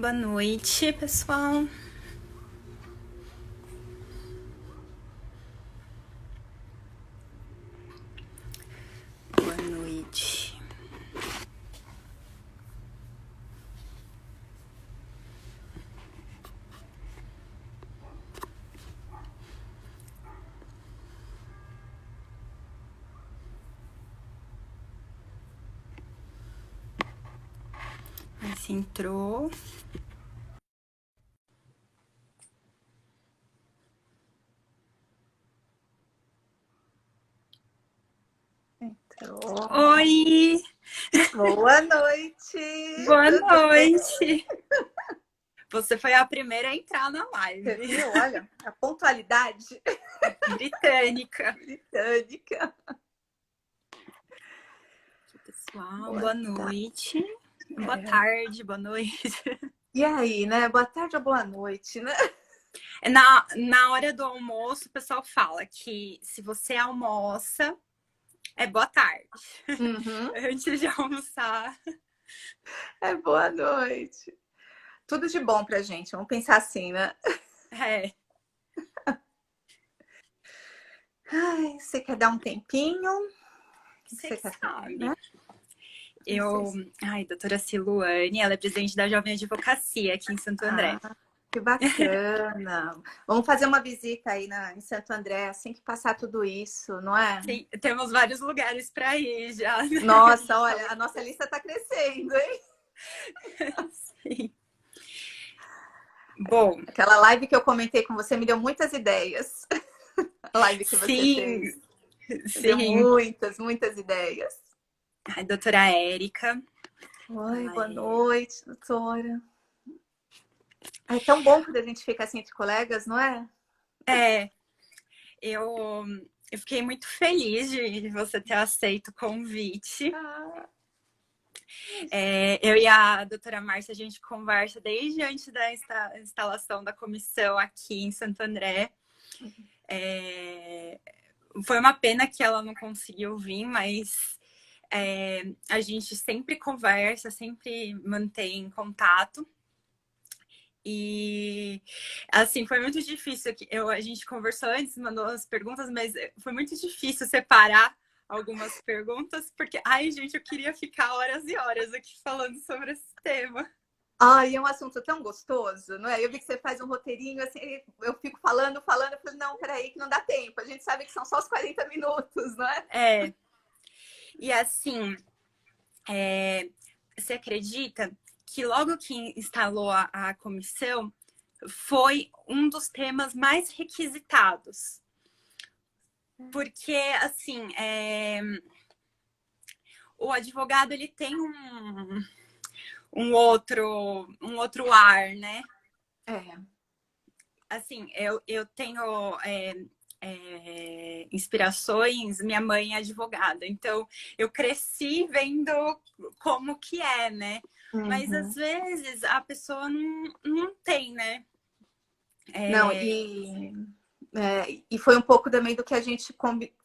Boa noite, pessoal. Boa noite. Mas entrou. Entrou. Oi! Boa noite! Boa Tudo bem? noite! Você foi a primeira a entrar na Você live. viu? Olha, a pontualidade Britânica. britânica. Aqui, pessoal. Boa Boa tarde. noite. Boa tarde, boa noite. E aí, né? Boa tarde ou boa noite, né? Na hora do almoço, o pessoal fala que se você almoça, é boa tarde. Uhum. Antes de almoçar. É boa noite. Tudo de bom pra gente, vamos pensar assim, né? É. Ai, você quer dar um tempinho? O que Você você que quer fazer, né? sabe. Não sei Eu, se... doutora Ciluane, ela é presidente da Jovem Advocacia aqui em Santo André. Ah, que bacana. Vamos fazer uma visita aí em Santo André, assim que passar tudo isso, não é? Sim, temos vários lugares para ir já, né? Nossa, olha, a nossa lista tá crescendo, hein? Sim. Bom, Aquela live que eu comentei com você me deu muitas ideias. A live que você sim, fez. Me deu sim. muitas ideias. A doutora Érica, Oi, ela boa é... noite, doutora. É tão bom quando a gente fica assim entre colegas, não é? É, eu, eu fiquei muito feliz de você ter aceito o convite. Ah, Eu e a doutora Márcia, a gente conversa desde antes da instalação da comissão aqui em Santo André. Foi uma pena que ela não conseguiu vir, mas a gente sempre conversa, sempre mantém contato. E assim, foi muito difícil. A gente conversou antes, mandou as perguntas, mas foi muito difícil separar algumas perguntas, porque, ai, gente, eu queria ficar horas e horas aqui falando sobre esse tema. ai, é um assunto tão gostoso, não é? Eu vi que você faz um roteirinho, assim, eu fico falando, eu falei, não, peraí, que não dá tempo. A gente sabe que são só os 40 minutos, não é? É, e assim, você acredita que logo que instalou a comissão, foi um dos temas mais requisitados? Porque, assim, o advogado ele tem um outro ar, né? É. Assim, eu tenho inspirações, minha mãe é advogada, então eu cresci vendo como que é, né? Mas às Uhum. vezes a pessoa não tem, né? Não, e foi um pouco também do que a gente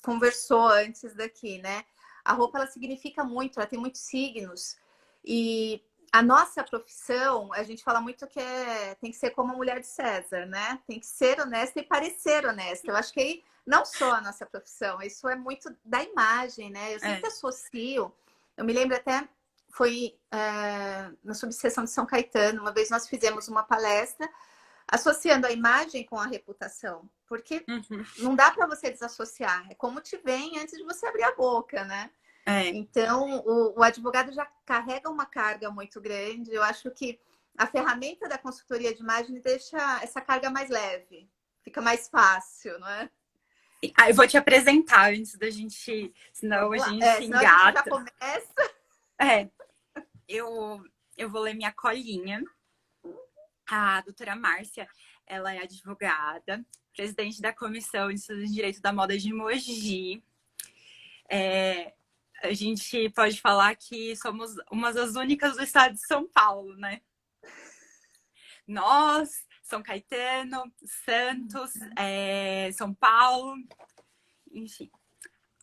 conversou antes daqui, né? A roupa ela significa muito, ela tem muitos signos. E a nossa profissão, a gente fala muito que tem que ser como a mulher de César, né? Tem que ser honesta e parecer honesta. Eu acho que aí não só a nossa profissão, isso é muito da imagem, né? Eu sempre É. associo, eu me lembro até, foi na subseção de São Caetano, uma vez nós fizemos uma palestra associando a imagem com a reputação, porque Uhum. não dá para você desassociar, é como te vem antes de você abrir a boca, né? É. Então, o advogado já carrega uma carga muito grande. Eu acho que a ferramenta da consultoria de imagem deixa essa carga mais leve, fica mais fácil, não é? Eu vou te apresentar antes da gente, senão a Vamos lá. gente Senão a gente já engata. começa. É, eu vou ler minha colinha. A doutora Márcia, ela é advogada, presidente da Comissão de Estudos de Direito da Moda de Mogi. A gente pode falar que somos uma das únicas do estado de São Paulo, né? Nós, São Caetano, Santos, São Paulo, enfim.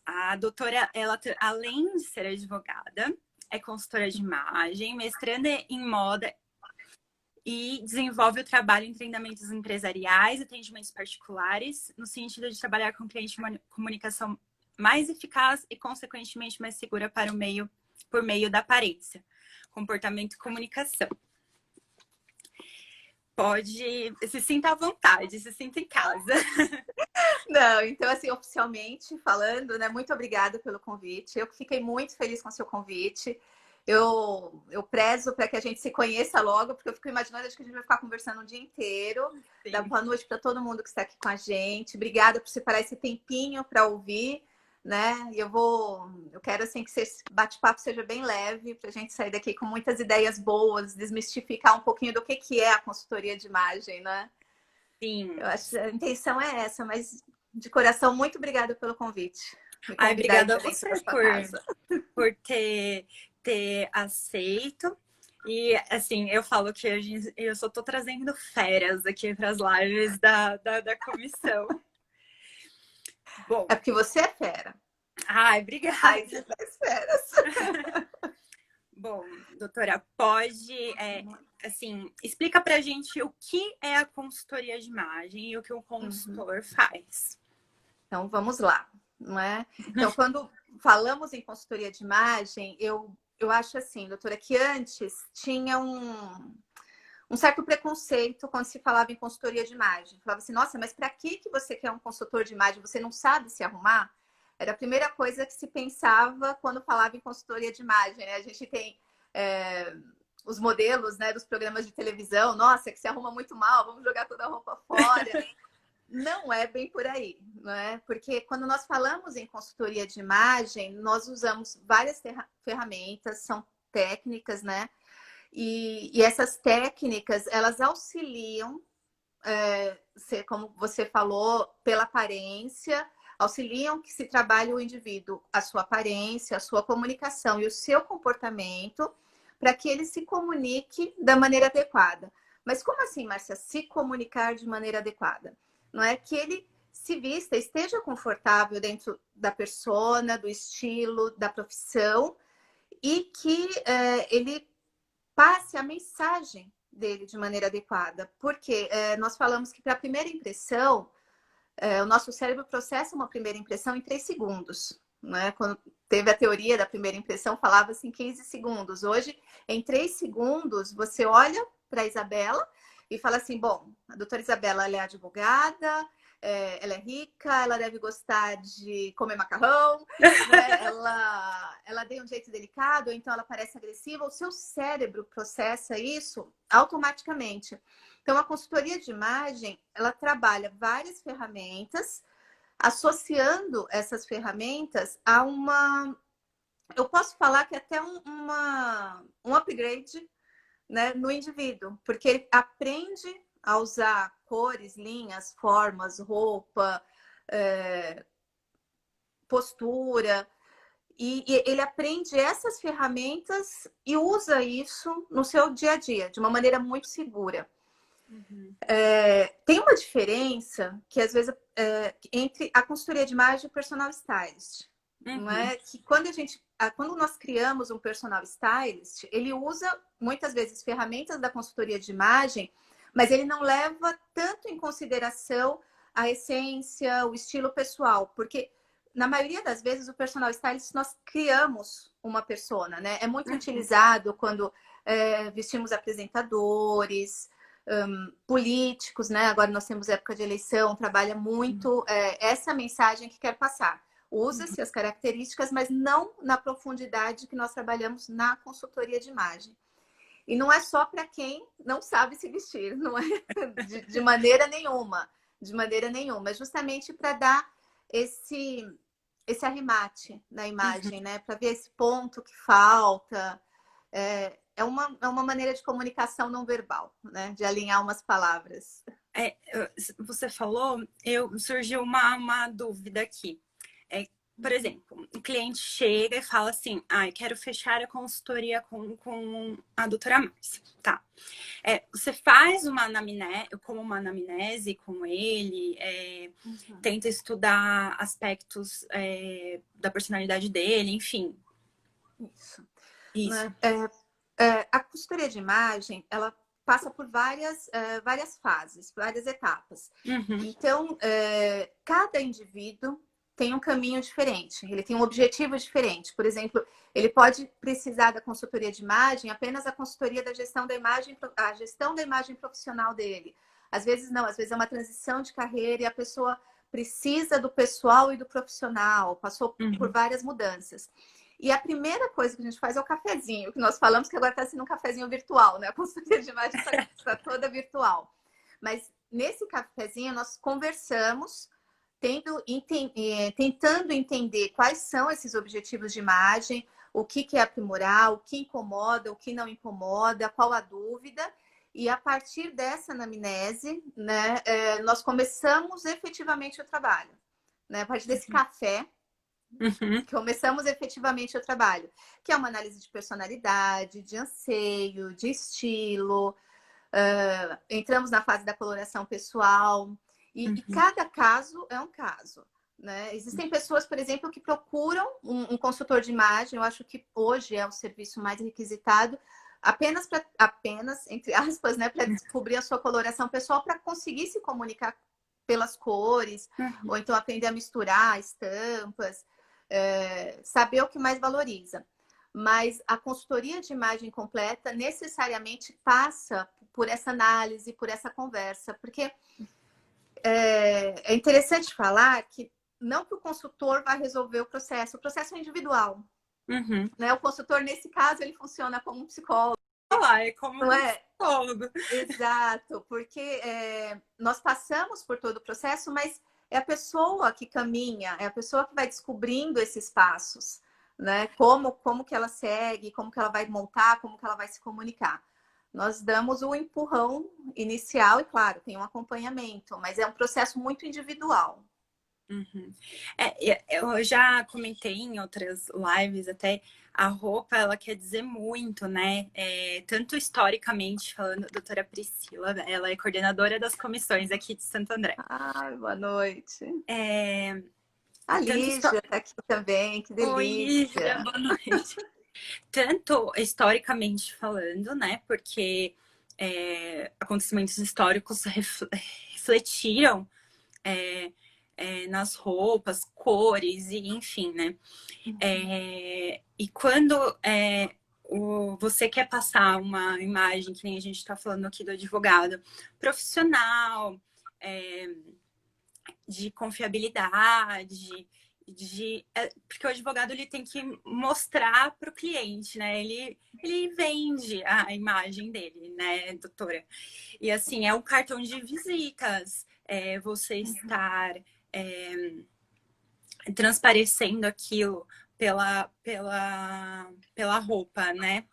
A doutora, ela, além de ser advogada, é consultora de imagem, mestranda em moda e desenvolve o trabalho em treinamentos empresariais, atendimentos particulares, no sentido de trabalhar com cliente uma comunicação mais eficaz e, consequentemente, mais segura para o meio, por meio da aparência, comportamento e comunicação. Pode, se sinta à vontade, se sinta em casa. Não, então, assim, oficialmente falando, né, muito obrigada pelo convite. Eu fiquei muito feliz com o seu convite. Eu prezo para que a gente se conheça logo, porque eu fico imaginando, acho que a gente vai ficar conversando o dia inteiro. Sim. Dá boa noite para todo mundo que está aqui com a gente. Obrigada por separar esse tempinho para ouvir, né? E eu quero, assim, que esse bate-papo seja bem leve, para a gente sair daqui com muitas ideias boas, desmistificar um pouquinho do que é a consultoria de imagem, né? Sim. Eu acho que a intenção é essa, mas de coração, muito obrigada pelo convite. Obrigada a você por ter aceito. E, assim, eu falo que eu só tô trazendo feras aqui para as lives da comissão. Bom, é porque você é fera. Ai, obrigada. Ai, você faz feras. Bom, doutora, pode, assim, explica pra gente o que é a consultoria de imagem e o que o consultor faz. Então, vamos lá, não é? Então, quando falamos em consultoria de imagem, eu acho assim, doutora, que antes tinha um certo preconceito quando se falava em consultoria de imagem. Falava assim, nossa, mas para que você quer um consultor de imagem? Você não sabe se arrumar? Era a primeira coisa que se pensava quando falava em consultoria de imagem, né? A gente tem os modelos, né, dos programas de televisão. Nossa, que se arruma muito mal, vamos jogar toda a roupa fora. Não é bem por aí, não é? Porque quando nós falamos em consultoria de imagem, nós usamos várias ferramentas, são técnicas, né? E essas técnicas, elas auxiliam, como você falou, pela aparência, auxiliam que se trabalhe o indivíduo, a sua aparência, a sua comunicação e o seu comportamento, para que ele se comunique da maneira adequada. Mas como assim, Márcia, se comunicar de maneira adequada? Não é que ele se vista, esteja confortável dentro da persona, do estilo, da profissão, e que ele passe a mensagem dele de maneira adequada. Porque nós falamos que para a primeira impressão, o nosso cérebro processa uma primeira impressão em 3 segundos. Né? Quando teve a teoria da primeira impressão, falava-se em 15 segundos. Hoje, em 3 segundos, você olha para a Isabela e fala assim, bom, a doutora Isabela, ela é advogada, ela é rica, ela deve gostar de comer macarrão, né? ela tem um jeito delicado, então ela parece agressiva. O seu cérebro processa isso automaticamente. Então, a consultoria de imagem, ela trabalha várias ferramentas, associando essas ferramentas a eu posso falar que até um upgrade, né, no indivíduo, porque ele aprende a usar cores, linhas, formas, roupa, postura, e ele aprende essas ferramentas e usa isso no seu dia a dia, de uma maneira muito segura. Tem uma diferença que às vezes entre a consultoria de imagem e o personal stylist. Não é? Que quando nós criamos um personal stylist, ele usa muitas vezes ferramentas da consultoria de imagem, mas ele não leva tanto em consideração a essência, o estilo pessoal, porque na maioria das vezes o personal stylist nós criamos uma persona, né? É muito utilizado quando vestimos apresentadores, políticos, né? Agora nós temos época de eleição, trabalha muito essa mensagem que quer passar. Usa-se as características, mas não na profundidade que nós trabalhamos na consultoria de imagem. E não é só para quem não sabe se vestir, não é de maneira nenhuma. De maneira nenhuma. É justamente para dar esse arremate na imagem, né? Para ver esse ponto que falta. É uma maneira de comunicação não verbal, né? De alinhar umas palavras. Você falou, surgiu uma dúvida aqui. Por exemplo, o cliente chega e fala assim, eu quero fechar a consultoria com a doutora Márcia, tá? Você faz uma anamnese com ele, tenta estudar aspectos da personalidade dele, enfim. Isso. A consultoria de imagem, ela passa por várias fases, várias etapas. Então, cada indivíduo tem um caminho diferente, ele tem um objetivo diferente. Por exemplo, ele pode precisar da consultoria de imagem, apenas a consultoria da gestão da imagem, a gestão da imagem profissional dele. Às vezes não, às vezes é uma transição de carreira e a pessoa precisa do pessoal e do profissional, passou por várias mudanças. E a primeira coisa que a gente faz é o cafezinho, que nós falamos que agora está sendo um cafezinho virtual, né? A consultoria de imagem está toda virtual. Mas nesse cafezinho nós conversamos, tentando entender quais são esses objetivos de imagem, o que é aprimorar, o que incomoda, o que não incomoda, qual a dúvida. E a partir dessa anamnese, né, nós começamos efetivamente o trabalho. Né? A partir desse café, começamos efetivamente o trabalho, que é uma análise de personalidade, de anseio, de estilo. Entramos na fase da coloração pessoal. E cada caso é um caso. Né? Existem pessoas, por exemplo, que procuram um consultor de imagem. Eu acho que hoje é o serviço mais requisitado, apenas, entre aspas, né, para descobrir a sua coloração pessoal, para conseguir se comunicar pelas cores, ou então aprender a misturar estampas, saber o que mais valoriza. Mas a consultoria de imagem completa necessariamente passa por essa análise, por essa conversa, porque é interessante falar que não que o consultor vai resolver o processo é individual. Né? O consultor, nesse caso, ele funciona como um psicólogo. É como um psicólogo. Exato, porque nós passamos por todo o processo, mas é a pessoa que caminha, é a pessoa que vai descobrindo esses passos, né? Como que ela segue, como que ela vai montar, como que ela vai se comunicar. Nós damos o empurrão inicial e, claro, tem um acompanhamento, mas é um processo muito individual. Eu já comentei em outras lives até, a roupa, ela quer dizer muito, né? Tanto historicamente falando, a doutora Priscila, ela é coordenadora das comissões aqui de Santo André. Ai, boa noite. A Lígia tá aqui também, que delícia. Oi, Lígia, boa noite. Tanto historicamente falando, né? Porque acontecimentos históricos refletiram nas roupas, cores, e enfim, né? E quando você quer passar uma imagem, que nem a gente está falando aqui do advogado, profissional, de confiabilidade, porque o advogado ele tem que mostrar para o cliente, né? Ele vende a imagem dele, né, doutora? E assim, é um cartão de visitas, você estar transparecendo aquilo pela roupa, né?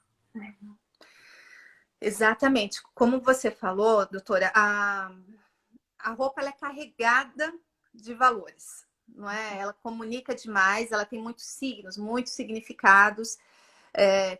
Exatamente. Como você falou, doutora, a roupa ela é carregada de valores, não é? Ela comunica demais, ela tem muitos signos, muitos significados.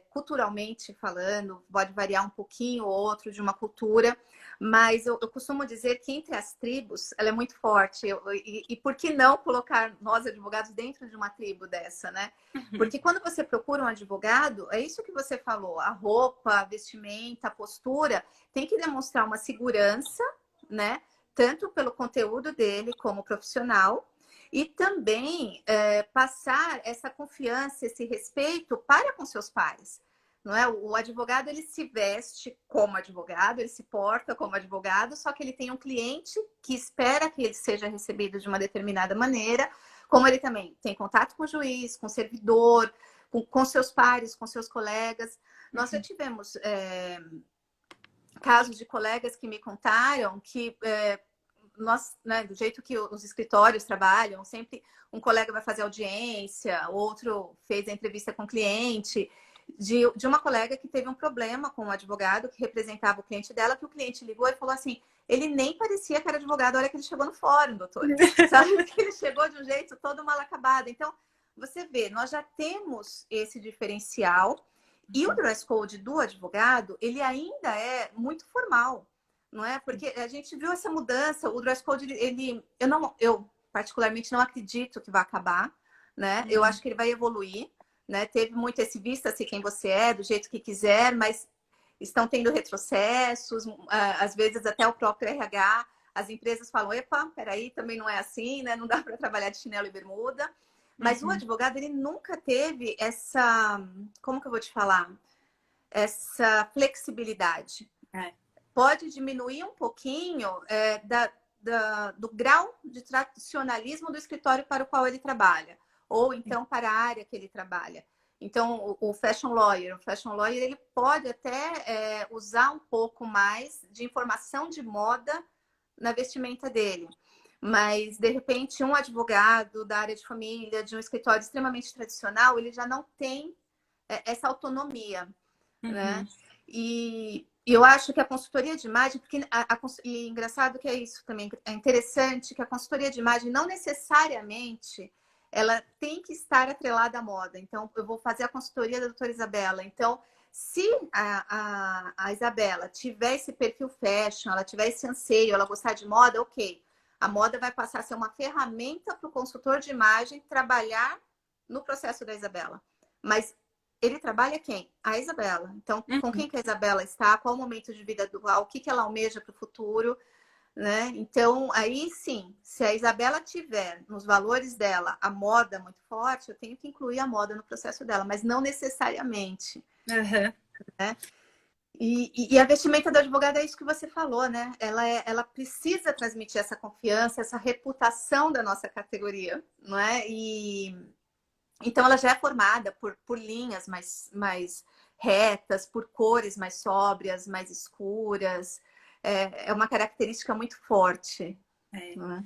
Culturalmente falando, pode variar um pouquinho ou outro de uma cultura, mas eu costumo dizer que entre as tribos ela é muito forte. E por que não colocar nós advogados dentro de uma tribo dessa, né? Porque quando você procura um advogado, é isso que você falou, a roupa, a vestimenta, a postura, tem que demonstrar uma segurança, né? Tanto pelo conteúdo dele como profissional, e também passar essa confiança, esse respeito para com seus pares. Não é? O advogado ele se veste como advogado, ele se porta como advogado, só que ele tem um cliente que espera que ele seja recebido de uma determinada maneira, como ele também tem contato com o juiz, com o servidor, com seus pares, com seus colegas. Nós já tivemos casos de colegas que me contaram que nós, né, do jeito que os escritórios trabalham, sempre um colega vai fazer audiência, outro fez a entrevista com o cliente, de uma colega que teve um problema com o advogado que representava o cliente dela, que o cliente ligou e falou assim, ele nem parecia que era advogado, olha que ele chegou no fórum, doutora. Sabe que ele chegou de um jeito todo mal acabado. Então, você vê, nós já temos esse diferencial e o dress code do advogado, ele ainda é muito formal. Não é? Porque a gente viu essa mudança, o dress code, eu particularmente não acredito que vai acabar, né? Eu acho que ele vai evoluir, né? Teve muito esse vista-se quem você é, do jeito que quiser, mas estão tendo retrocessos, às vezes até o próprio RH, as empresas falam, epa, peraí, também não é assim, né? Não dá para trabalhar de chinelo e bermuda. Mas o advogado, ele nunca teve essa, como que eu vou te falar? Essa flexibilidade. Pode diminuir um pouquinho do grau de tradicionalismo do escritório para o qual ele trabalha, ou então para a área que ele trabalha. Então, o fashion lawyer, ele pode até usar um pouco mais de informação de moda na vestimenta dele. Mas, de repente, um advogado da área de família, de um escritório extremamente tradicional, ele já não tem essa autonomia, né? E eu acho que a consultoria de imagem, porque e engraçado que é isso também, é interessante que a consultoria de imagem não necessariamente ela tem que estar atrelada à moda. Então, eu vou fazer a consultoria da doutora Isabela. Então, se a Isabela tiver esse perfil fashion, ela tiver esse anseio, ela gostar de moda, ok. A moda vai passar a ser uma ferramenta para o consultor de imagem trabalhar no processo da Isabela. Mas ele trabalha quem? A Isabela. Então, com quem que a Isabela está? Qual o momento de vida atual? O que ela almeja para o futuro? Né? Então, aí sim, se a Isabela tiver nos valores dela a moda muito forte, eu tenho que incluir a moda no processo dela, mas não necessariamente. Né? E a vestimenta do advogado é isso que você falou, né? Ela precisa transmitir essa confiança, essa reputação da nossa categoria, não é? Então, ela já é formada por linhas mais retas, por cores mais sóbrias, mais escuras. É uma característica muito forte. Não é?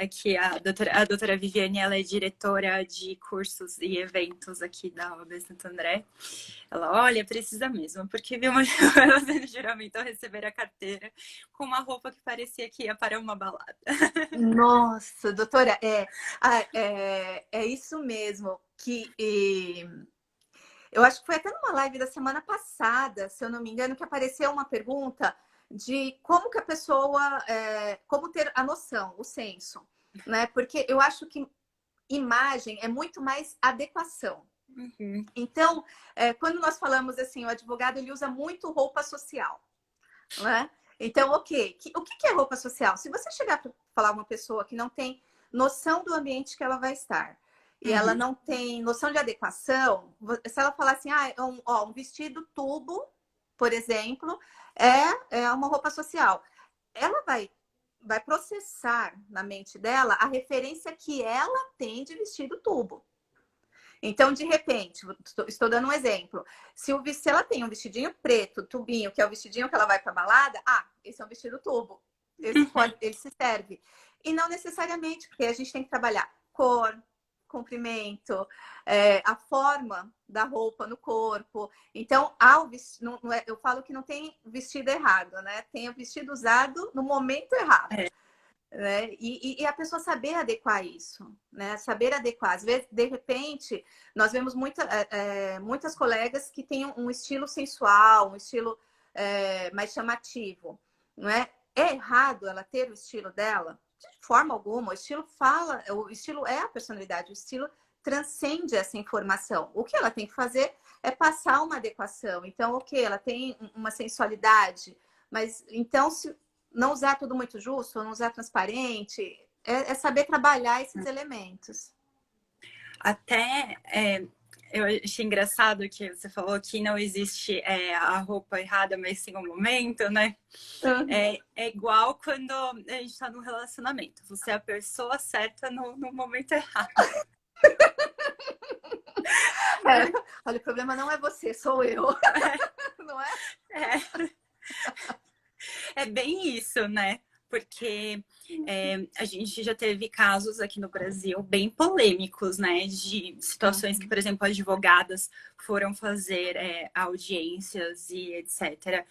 Aqui a doutora Viviane, ela é diretora de cursos e eventos aqui da OAB Santo André. Ela, olha, precisa mesmo, porque viu uma fazendo juramento ao receber a carteira com uma roupa que parecia que ia para uma balada. Nossa, doutora, é isso mesmo. Eu acho que foi até numa live da semana passada, se eu não me engano, que apareceu uma pergunta de como que a pessoa, como ter a noção, o senso, né? Porque eu acho que imagem é muito mais adequação. Então, quando nós falamos assim, o advogado ele usa muito roupa social, né? Então, ok, o que é roupa social? Se você chegar para falar uma pessoa que não tem noção do ambiente que ela vai estar, e ela não tem noção de adequação, se ela falar assim, um vestido tubo, por exemplo, é uma roupa social. Ela vai processar na mente dela a referência que ela tem de vestido tubo. Então, de repente, estou dando um exemplo. Se ela tem um vestidinho preto, tubinho, que é o vestidinho que ela vai para balada, esse é um vestido tubo. Ele se serve. E não necessariamente, porque a gente tem que trabalhar cor, comprimento, a forma da roupa no corpo. Então, eu falo que não tem vestido errado, né? Tem o vestido usado no momento errado. Né? E a pessoa saber adequar isso, né? Saber adequar. Às vezes, de repente, nós vemos muitas colegas que têm um estilo sensual, um estilo mais chamativo, não é? É errado ela ter o estilo dela? De forma alguma. O estilo é a personalidade, o estilo transcende essa informação. O que ela tem que fazer é passar uma adequação. Então, ela tem uma sensualidade, mas então se não usar tudo muito justo, não usar transparente, é saber trabalhar esses elementos. Até eu achei engraçado que você falou que não existe a roupa errada, mas sim o momento, né? É igual quando a gente está num relacionamento. Você é a pessoa certa no momento errado. Olha, o problema não é você, sou eu. Não é? É bem isso, né? Porque a gente já teve casos aqui no Brasil bem polêmicos, né? De situações que, por exemplo, advogadas foram fazer audiências e etc.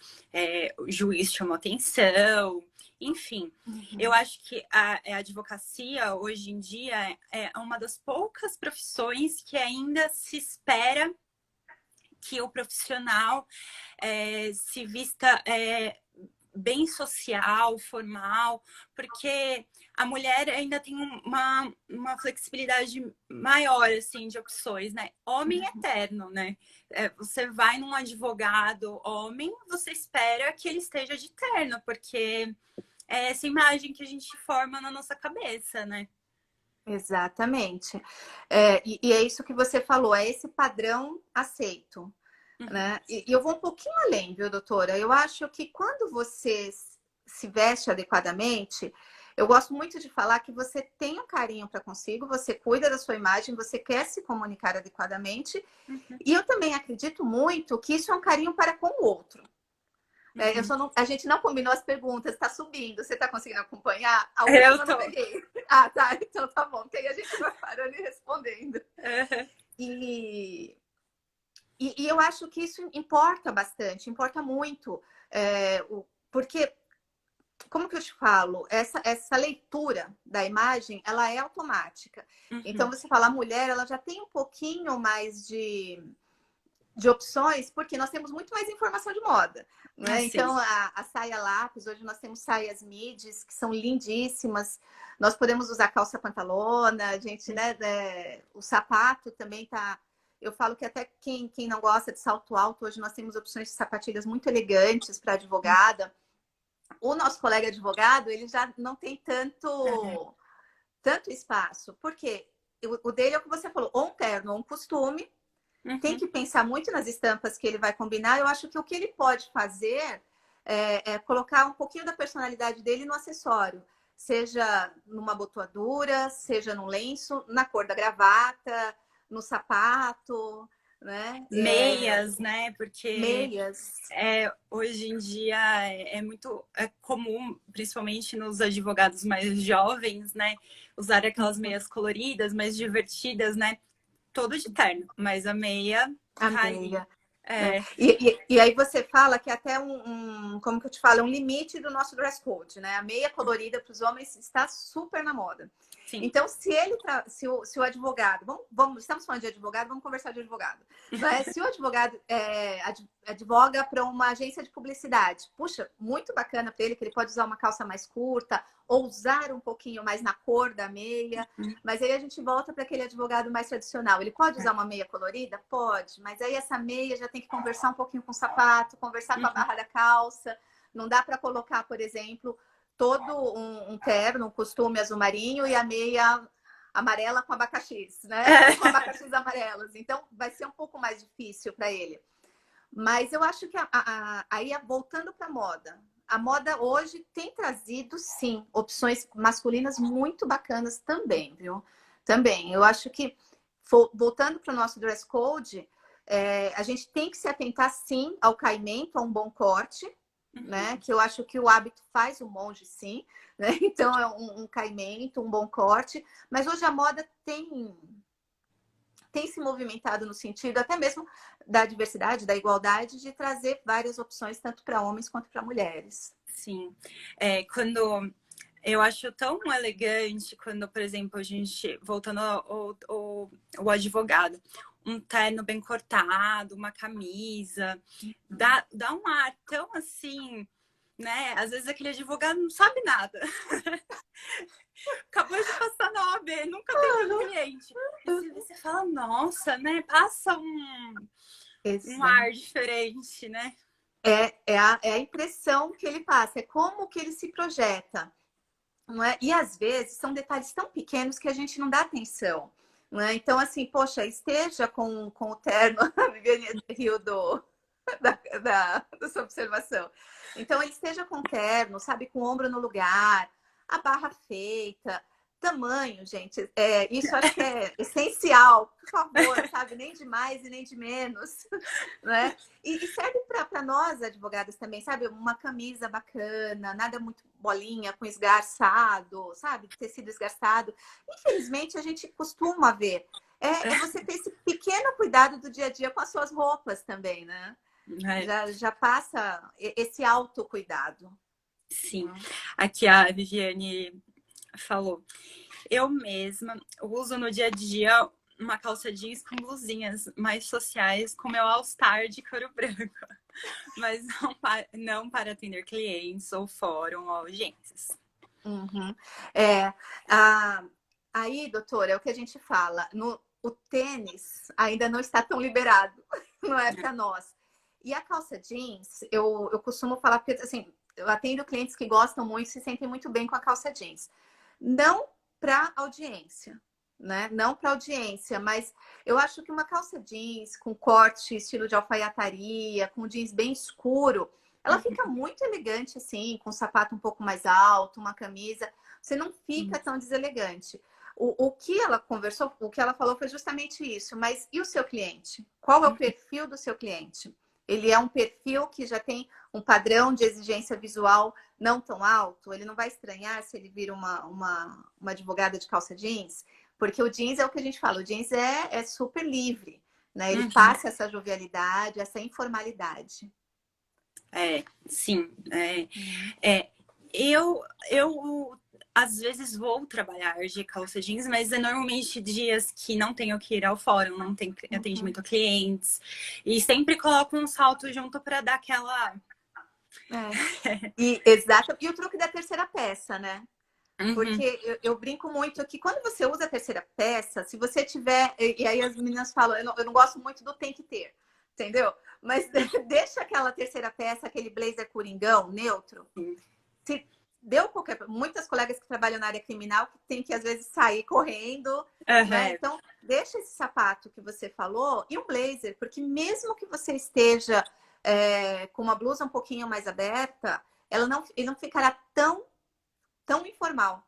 O juiz chamou atenção, enfim. Eu acho que a advocacia, hoje em dia, é uma das poucas profissões que ainda se espera que o profissional se vista bem social, formal, porque a mulher ainda tem uma flexibilidade maior, assim, de opções, né? Homem eterno, né? Você vai num advogado homem, você espera que ele esteja de terno, porque é essa imagem que a gente forma na nossa cabeça, né? Exatamente. E é isso que você falou, é esse padrão aceito, né? E eu vou um pouquinho além, viu, doutora? Eu acho que quando você se veste adequadamente, eu gosto muito de falar que você tem um carinho para consigo, você cuida da sua imagem, você quer se comunicar adequadamente, e eu também acredito muito que isso é um carinho para com o outro. A gente não combinou as perguntas, está subindo. Você está conseguindo acompanhar? A última eu não peguei. Ah, tá. Então tá bom, porque aí a gente vai parando e respondendo. E eu acho que isso importa bastante, importa muito. Porque, como que eu te falo? Essa leitura da imagem, ela é automática. Então, você fala, a mulher, ela já tem um pouquinho mais de opções, porque nós temos muito mais informação de moda. Né? Então, a saia lápis, hoje nós temos saias midis, que são lindíssimas. Nós podemos usar calça pantalona, a gente, né? O sapato também tá. Eu falo que até quem não gosta de salto alto, hoje nós temos opções de sapatilhas muito elegantes para advogada. O nosso colega advogado, ele já não tem tanto espaço. Por quê? O dele é o que você falou, ou um terno, ou um costume. Tem que pensar muito nas estampas que ele vai combinar. Eu acho que o que ele pode fazer é colocar um pouquinho da personalidade dele no acessório. Seja numa abotoadura, seja no lenço, na cor da gravata, no sapato, né? Meias, né? Porque meias. Hoje em dia é muito comum, principalmente nos advogados mais jovens, né? Usar aquelas meias coloridas, mais divertidas, né? Todo de terno, mas a meia A meia. E aí você fala que até como que eu te falo, um limite do nosso dress code, né? A meia colorida para os homens está super na moda. Sim. Então, se o advogado, estamos falando de advogado, vamos conversar de advogado. Né? Se o advogado advoga para uma agência de publicidade, puxa, muito bacana para ele, que ele pode usar uma calça mais curta, ou usar um pouquinho mais na cor da meia, mas aí a gente volta para aquele advogado mais tradicional. Ele pode usar uma meia colorida? Pode, mas aí essa meia já tem que conversar um pouquinho com o sapato, conversar com a barra da calça. Não dá para colocar, por exemplo, todo um terno, um costume azul marinho e a meia amarela com abacaxis, né? Com abacaxis amarelos. Então, vai ser um pouco mais difícil para ele. Mas eu acho que aí, voltando para a moda hoje tem trazido, sim, opções masculinas muito bacanas também, viu? Também. Eu acho que, voltando para o nosso dress code, a gente tem que se atentar, sim, ao caimento, a um bom corte, né? Que eu acho que o hábito faz o monge, sim. Né? Então, é um caimento, um bom corte. Mas hoje a moda tem se movimentado no sentido até mesmo da diversidade, da igualdade, de trazer várias opções, tanto para homens quanto para mulheres. Sim. Quando eu acho tão elegante, quando, por exemplo, a gente, voltando ao advogado, um terno bem cortado, uma camisa, dá um ar tão assim, né? Às vezes aquele advogado não sabe nada. Acabou de passar na OAB, nunca teve um cliente. E você fala, nossa, né? Passa um ar diferente, né? É a impressão que ele passa, é como que ele se projeta. Não é? E às vezes são detalhes tão pequenos que a gente não dá atenção. Não é? Então, assim, poxa, esteja com o terno, a Viviane riu da sua observação. Então, ele esteja com o terno, sabe, com o ombro no lugar, a barra feita, tamanho, gente. Isso acho que é essencial, por favor, sabe? Nem de mais e nem de menos, né? E serve para nós, advogadas, também, sabe? Uma camisa bacana, nada muito bolinha, com esgarçado, sabe? Tecido esgarçado. Infelizmente, a gente costuma ver. É você ter esse pequeno cuidado do dia a dia com as suas roupas também, né? Já passa esse autocuidado. Sim. Aqui a Viviane falou. Eu mesma uso no dia a dia uma calça jeans com blusinhas mais sociais com meu all-star de couro branco. Mas não para atender clientes ou fórum ou agências. Uhum. Aí, doutora, é o que a gente fala. O tênis ainda não está tão liberado, não é para nós. E a calça jeans, eu costumo falar, porque assim, eu atendo clientes que gostam muito, se sentem muito bem com a calça jeans. Não para audiência, né? Não para audiência, mas eu acho que uma calça jeans com corte, estilo de alfaiataria, com jeans bem escuro, ela fica muito elegante, assim, com um sapato um pouco mais alto, uma camisa. Você não fica tão deselegante. O que ela conversou, o que ela falou foi justamente isso. Mas e o seu cliente? Qual é o perfil do seu cliente? Ele é um perfil que já tem um padrão de exigência visual não tão alto? Ele não vai estranhar se ele vira uma advogada de calça jeans? Porque o jeans é o que a gente fala, o jeans é super livre, né? Ele passa essa jovialidade, essa informalidade. Sim. Eu às vezes vou trabalhar de calça jeans, mas é normalmente dias que não tenho que ir ao fórum, não tem atendimento a clientes. E sempre coloco um salto junto para dar aquela... Exato. E o truque da terceira peça, né? Uhum. Porque eu brinco muito que quando você usa a terceira peça, se você tiver... E aí as meninas falam, eu não gosto muito do tem que ter, entendeu? Mas deixa aquela terceira peça, aquele blazer coringão, neutro. Se deu qualquer... Muitas colegas que trabalham na área criminal que tem que, às vezes, sair correndo, né? Então, deixa esse sapato que você falou e um blazer, porque mesmo que você esteja com uma blusa um pouquinho mais aberta, ele não ficará tão informal.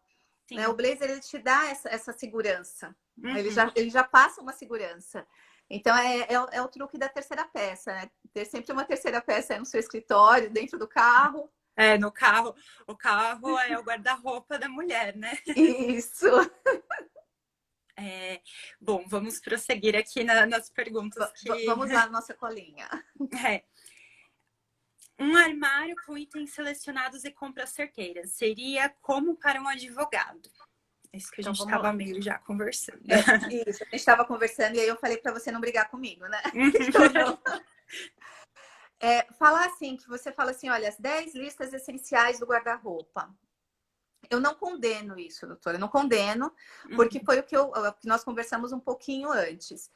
Né? O blazer, ele te dá essa segurança. Uhum. Ele já passa uma segurança. Então, é o truque da terceira peça, né? Ter sempre uma terceira peça no seu escritório, dentro do carro. No carro. O carro é o guarda-roupa da mulher, né? Isso. Bom, vamos prosseguir aqui nas perguntas. Vamos lá, nossa colinha. Um armário com itens selecionados e compras certeiras seria como para um advogado. Isso que a gente estava meio já conversando. Isso, a gente estava conversando e aí eu falei para você não brigar comigo, né? Então, não. Falar assim, que você fala assim, olha, as 10 listas essenciais do guarda-roupa. Eu não condeno isso, doutora, eu não condeno, porque foi o que nós conversamos um pouquinho antes.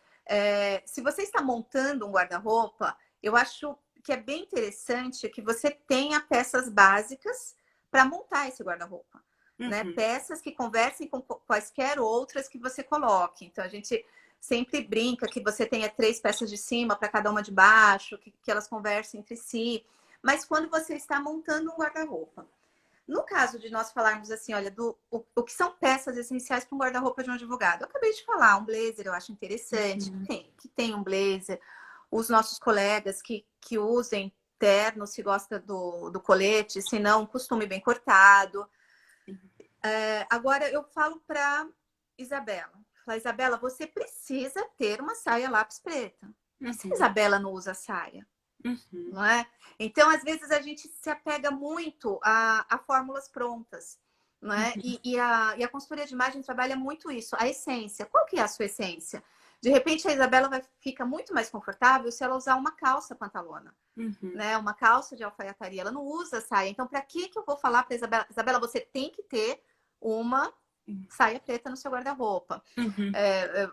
Se você está montando um guarda-roupa, eu acho que é bem interessante que você tenha peças básicas para montar esse guarda-roupa. Né? Peças que conversem com quaisquer outras que você coloque. Então, a gente sempre brinca que você tenha 3 peças de cima para cada uma de baixo, que elas conversem entre si. Mas quando você está montando um guarda-roupa, no caso de nós falarmos assim, olha, o que são peças essenciais para um guarda-roupa de um advogado? Eu acabei de falar, um blazer eu acho interessante, que tem um blazer. Os nossos colegas que usem terno, se gosta do colete, se não, costume bem cortado. Agora, eu falo para Isabela. Isabela, você precisa ter uma saia lápis preta. Mas se a Isabela não usa saia, não é? Então, às vezes, a gente se apega muito a fórmulas prontas. Não é? E a consultoria de imagem trabalha muito isso, a essência. Qual que é a sua essência? De repente, a Isabela fica muito mais confortável se ela usar uma calça pantalona. Né? Uma calça de alfaiataria. Ela não usa saia. Então, para que eu vou falar para Isabela? Isabela, você tem que ter uma saia preta no seu guarda-roupa.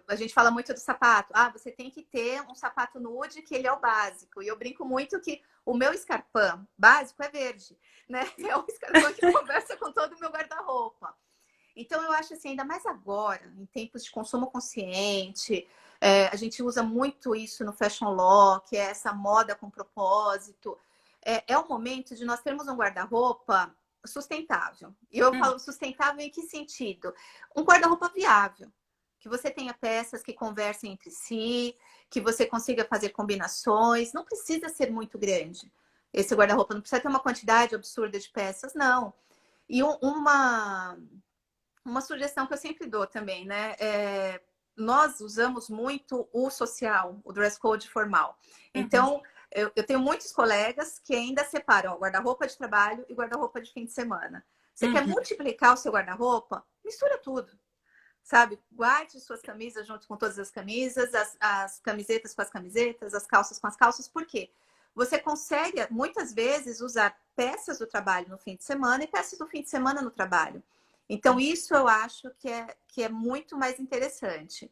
A gente fala muito do sapato. Você tem que ter um sapato nude, que ele é o básico. E eu brinco muito que o meu escarpão básico é verde. Né? É o escarpão que conversa com todo o meu guarda-roupa. Então, eu acho assim, ainda mais agora, em tempos de consumo consciente, a gente usa muito isso no Fashion Law, que é essa moda com propósito. É o momento de nós termos um guarda-roupa sustentável. E eu falo sustentável em que sentido? Um guarda-roupa viável. Que você tenha peças que conversem entre si, que você consiga fazer combinações. Não precisa ser muito grande. Esse guarda-roupa não precisa ter uma quantidade absurda de peças, não. E uma sugestão que eu sempre dou também, né? Nós usamos muito o social, o dress code formal. Então, eu tenho muitos colegas que ainda separam guarda-roupa de trabalho e guarda-roupa de fim de semana. Você quer multiplicar o seu guarda-roupa? Mistura tudo. sabe? Guarde suas camisas junto com todas as camisas, as camisetas com as camisetas, as calças com as calças. Por quê? Você consegue, muitas vezes, usar peças do trabalho no fim de semana e peças do fim de semana no trabalho. Então, isso eu acho que é muito mais interessante.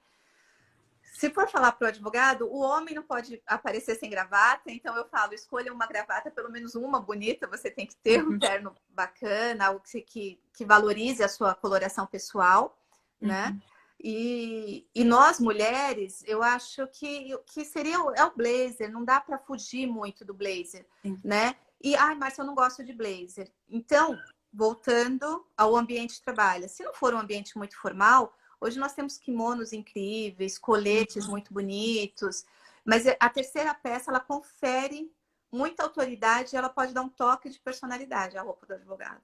Se for falar para o advogado, o homem não pode aparecer sem gravata, então eu falo, escolha uma gravata, pelo menos uma bonita, você tem que ter um terno bacana, algo que valorize a sua coloração pessoal, né? E nós, mulheres, eu acho que seria é o blazer, não dá para fugir muito do blazer, né? E, ai, Márcia, eu não gosto de blazer. Então, voltando ao ambiente de trabalho, se não for um ambiente muito formal, hoje nós temos kimonos incríveis, coletes muito bonitos, mas a terceira peça, ela confere muita autoridade e ela pode dar um toque de personalidade à roupa do advogado.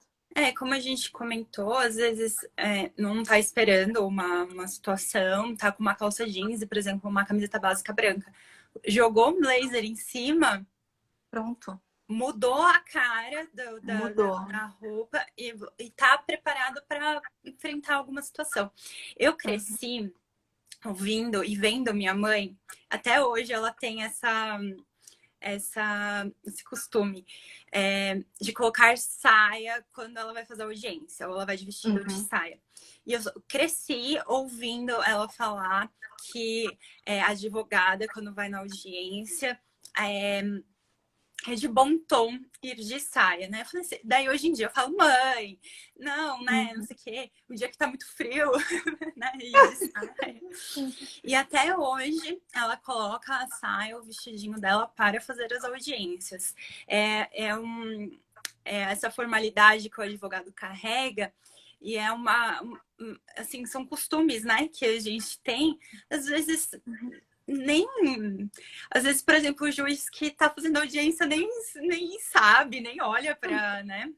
Como a gente comentou, às vezes não tá esperando uma situação, tá com uma calça jeans e, por exemplo, uma camiseta básica branca. Jogou um blazer em cima, pronto. Mudou a cara da roupa e tá preparado para enfrentar alguma situação. Eu cresci ouvindo e vendo minha mãe, até hoje ela tem esse costume de colocar saia quando ela vai fazer audiência, ou ela vai de vestido de saia. E eu cresci ouvindo ela falar que advogada, quando vai na audiência, é de bom tom ir de saia, né? Eu falei assim, daí hoje em dia eu falo, mãe, não, né? Não sei o quê. O dia que tá muito frio, né? Ir de saia. E até hoje ela coloca a saia, o vestidinho dela para fazer as audiências. Essa formalidade que o advogado carrega e assim, são costumes, né? Que a gente tem, às vezes às vezes, por exemplo, o juiz que está fazendo audiência nem sabe, nem olha para, né,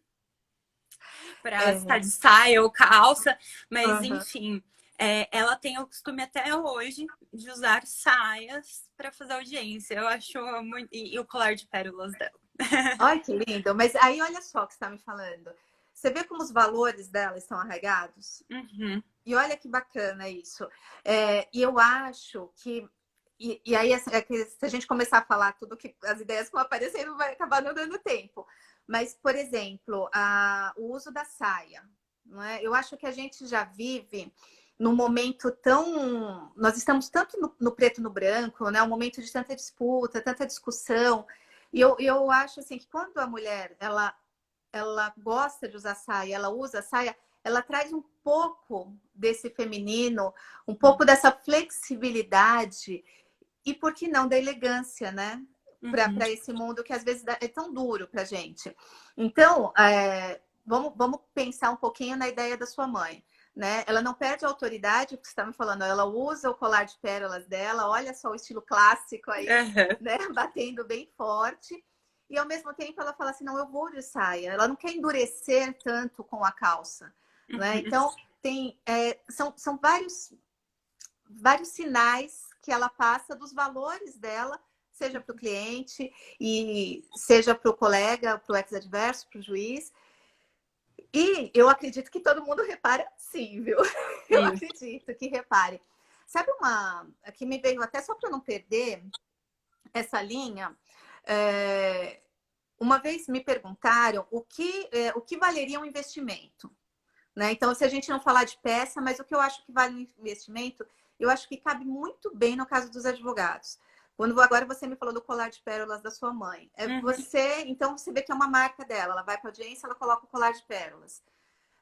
para estar de saia ou calça, mas enfim, ela tem o costume até hoje de usar saias para fazer audiência. Eu acho muito. E o colar de pérolas dela. Ai, que lindo! Mas aí olha só o que você está me falando. Você vê como os valores dela estão arraigados? E olha que bacana isso. E eu acho que e aí, assim, se a gente começar a falar tudo que as ideias que vão aparecendo, vai acabar não dando tempo. Mas, por exemplo, o uso da saia. Não é? Eu acho que a gente já vive num momento tão... Nós estamos tanto no preto e no branco, né? Um momento de tanta disputa, tanta discussão. E eu acho assim, que quando a mulher ela gosta de usar saia, ela usa saia, ela traz um pouco desse feminino, um pouco dessa flexibilidade e, por que não, da elegância, né? Para esse mundo que às vezes é tão duro para gente. Então, vamos pensar um pouquinho na ideia da sua mãe, né? Ela não perde a autoridade, porque você está me falando, ela usa o colar de pérolas dela, olha só o estilo clássico aí, né? Batendo bem forte. E ao mesmo tempo ela fala assim, não, eu vou de saia. Ela não quer endurecer tanto com a calça, né? Então, são vários sinais que ela passa dos valores dela, seja para o cliente e seja para o colega, para o ex-adverso, para o juiz. E eu acredito que todo mundo repara sim, viu? Eu acredito que repare. Sabe uma que me veio até só para não perder essa linha? Uma vez me perguntaram o que valeria um investimento. Né? Então, se a gente não falar de peça, mas o que eu acho que vale um investimento, eu acho que cabe muito bem no caso dos advogados. Agora você me falou do colar de pérolas da sua mãe. Então você vê que é uma marca dela. Ela vai para a audiência, ela coloca o colar de pérolas.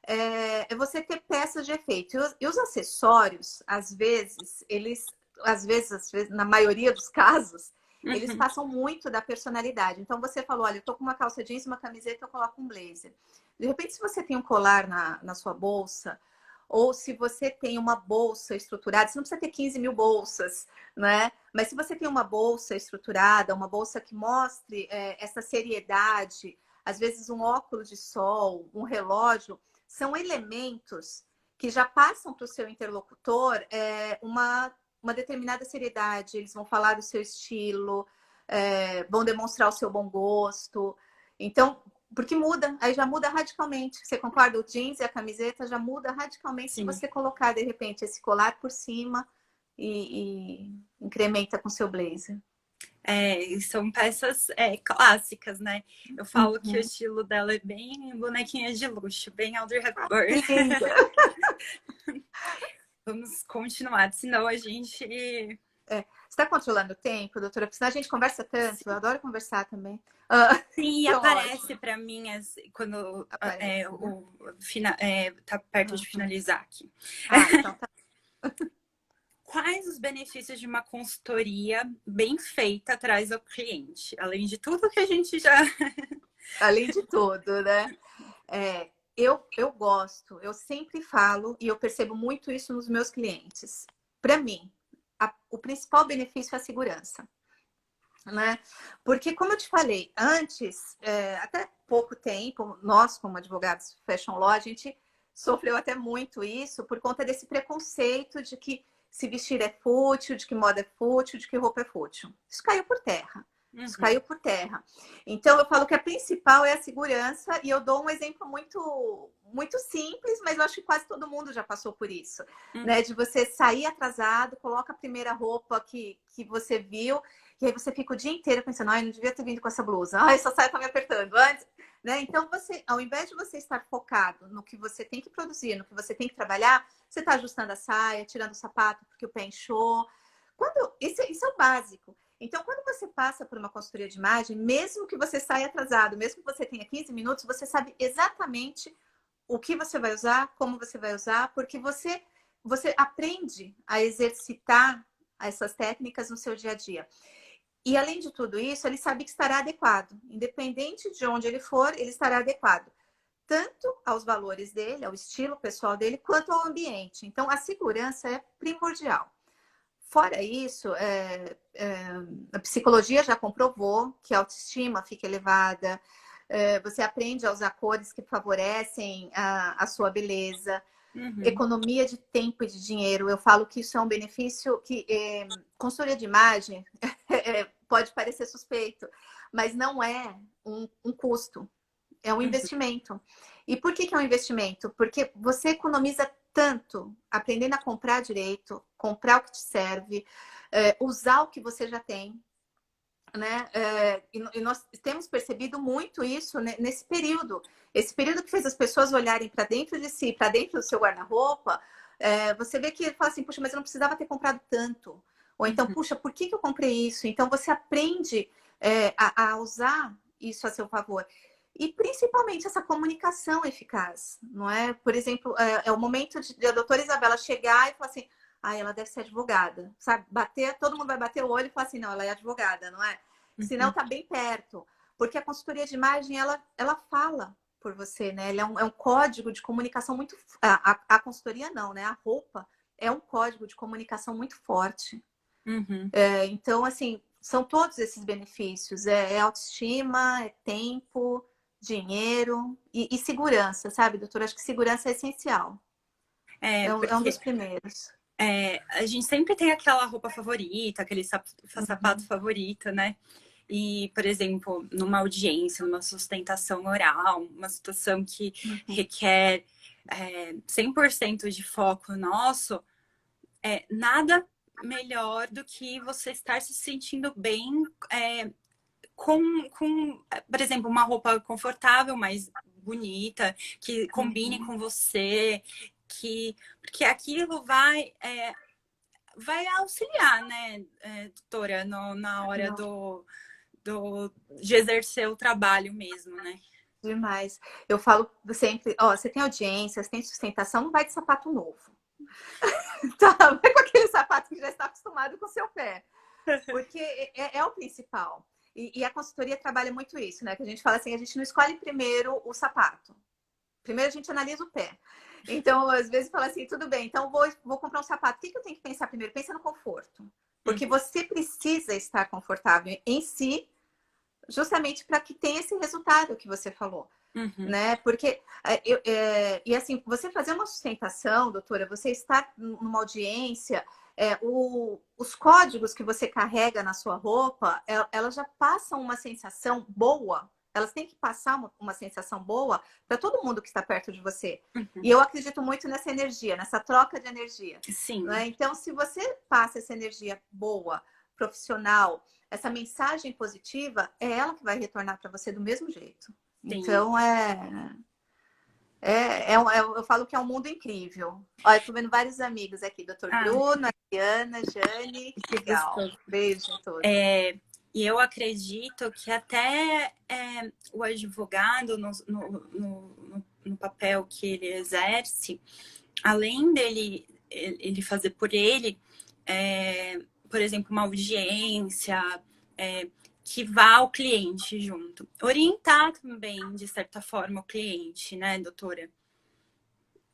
É você ter peças de efeito. E os acessórios, às vezes, na maioria dos casos, eles passam muito da personalidade. Então você falou, olha, eu tô com uma calça jeans, uma camiseta, eu coloco um blazer. De repente, se você tem um colar na sua bolsa, ou se você tem uma bolsa estruturada, você não precisa ter 15 mil bolsas, né? Mas se você tem uma bolsa estruturada, uma bolsa que mostre essa seriedade, às vezes um óculos de sol, um relógio, são elementos que já passam para o seu interlocutor uma determinada seriedade. Eles vão falar do seu estilo, vão demonstrar o seu bom gosto. Então, Porque muda, aí já muda radicalmente. Você concorda? O jeans e a camiseta já muda radicalmente se Sim. você colocar, de repente, esse colar por cima e incrementa com seu blazer. São peças clássicas, né? Eu falo que o Uhum. estilo dela é bem bonequinha de luxo, bem Audrey Hepburn. Que linda! Vamos continuar, senão a gente... Você está controlando o tempo, doutora? Porque senão a gente conversa tanto. Eu Sim, adoro conversar também. sim, Então, ótimo. aparece para mim quando Aparece, né? tá perto de Uhum. finalizar aqui. Então tá. Quais os benefícios de uma consultoria bem feita traz ao cliente? Além de tudo que a gente já... Além de tudo, né? Eu gosto, eu sempre falo e eu percebo muito isso nos meus clientes. Para mim, o principal benefício é a segurança, né? Porque, como eu te falei, antes, até pouco tempo, nós, como advogados fashion law, a gente sofreu até muito isso por conta desse preconceito de que se vestir é fútil, de que moda é fútil, de que roupa é fútil. Isso caiu por terra. Isso Uhum, caiu por terra. Então, eu falo que a principal é a segurança, e eu dou um exemplo muito simples, mas eu acho que quase todo mundo já passou por isso, uhum, né? De você sair atrasado, coloca a primeira roupa que você viu, e aí você fica o dia inteiro pensando, ai, não devia ter vindo com essa blusa, ai, essa saia tá me apertando antes, né? Então, você, ao invés de você estar focado no que você tem que produzir, no que você tem que trabalhar, você está ajustando a saia, tirando o sapato porque o pé inchou. Isso é o básico. Então, quando você passa por uma consultoria de imagem, mesmo que você saia atrasado, mesmo que você tenha 15 minutos, você sabe exatamente o que você vai usar, como você vai usar, porque você aprende a exercitar essas técnicas no seu dia a dia. E além de tudo isso, ele sabe que estará adequado. Independente de onde ele for, ele estará adequado. Tanto aos valores dele, ao estilo pessoal dele, quanto ao ambiente. Então, a segurança é primordial. Fora isso, a psicologia já comprovou que a autoestima fica elevada, você aprende a usar cores que favorecem a sua beleza, uhum. economia de tempo e de dinheiro. Eu falo que isso é um benefício que consultoria de imagem pode parecer suspeito, mas não é um custo, é um Uhum. investimento. E por que é um investimento? Porque você economiza tanto aprendendo a comprar direito, comprar o que te serve, usar o que você já tem, né? E nós temos percebido muito isso nesse período. Esse período que fez as pessoas olharem para dentro de si, para dentro do seu guarda-roupa, você vê que fala assim, puxa, mas eu não precisava ter comprado tanto. Ou então, Uhum. puxa, por que eu comprei isso? Então você aprende a usar isso a seu favor. E principalmente essa comunicação eficaz, não é? Por exemplo, é o momento de a doutora Isabela chegar e falar assim, ah, ela deve ser advogada, sabe? Bater, todo mundo vai bater o olho e falar assim, não, ela é advogada, não é? Senão Uhum. tá bem perto. Porque a consultoria de imagem, ela fala por você, né? Ela é um código de comunicação muito... A consultoria não, né? A roupa é um código de comunicação muito forte. Uhum. Então, assim, são todos esses benefícios. É autoestima, é tempo, dinheiro e segurança, sabe, doutora? Acho que segurança é essencial. É um dos Porque primeiros. a gente sempre tem aquela roupa favorita, aquele sapato Uhum, favorito, né? E, por exemplo, numa audiência, numa sustentação oral, uma situação que uhum. requer 100% de foco nosso, nada melhor do que você estar se sentindo bem por exemplo, uma roupa confortável, mais bonita, que combine Uhum. com você, porque aquilo vai auxiliar, né, doutora, na hora Não, de exercer o trabalho mesmo, né? demais. Eu falo sempre, ó, você tem audiência, você tem sustentação, não vai de sapato novo. Tá? Vai com aquele sapato que já está acostumado com o seu pé. Porque é o principal. E a consultoria trabalha muito isso, né? Que a gente fala assim, a gente não escolhe primeiro o sapato. Primeiro a gente analisa o pé. Então, às vezes, fala assim, tudo bem, então vou comprar um sapato. O que eu tenho que pensar primeiro? Pensa no conforto. Porque Uhum, você precisa estar confortável em si, justamente para que tenha esse resultado que você falou. uhum, Né? Porque, e assim, você fazer uma sustentação, doutora, você estar numa audiência, os códigos que você carrega na sua roupa, elas já passam uma sensação boa elas têm que passar uma sensação boa para todo mundo que está perto de você. Uhum. E eu acredito muito nessa energia, nessa troca de energia. Sim. Né? Então, se você passa essa energia boa, profissional, essa mensagem positiva, é ela que vai retornar para você do mesmo jeito. Sim. Então, eu falo que é um mundo incrível. Olha, estou vendo vários amigos aqui, Dr. Bruno, Adriana, Jane, que legal. Beijo a todos. E eu acredito que até o advogado, no papel que ele exerce, além dele ele fazer por ele, por exemplo, uma audiência, que vá ao cliente junto. Orientar também, de certa forma, o cliente, né, doutora?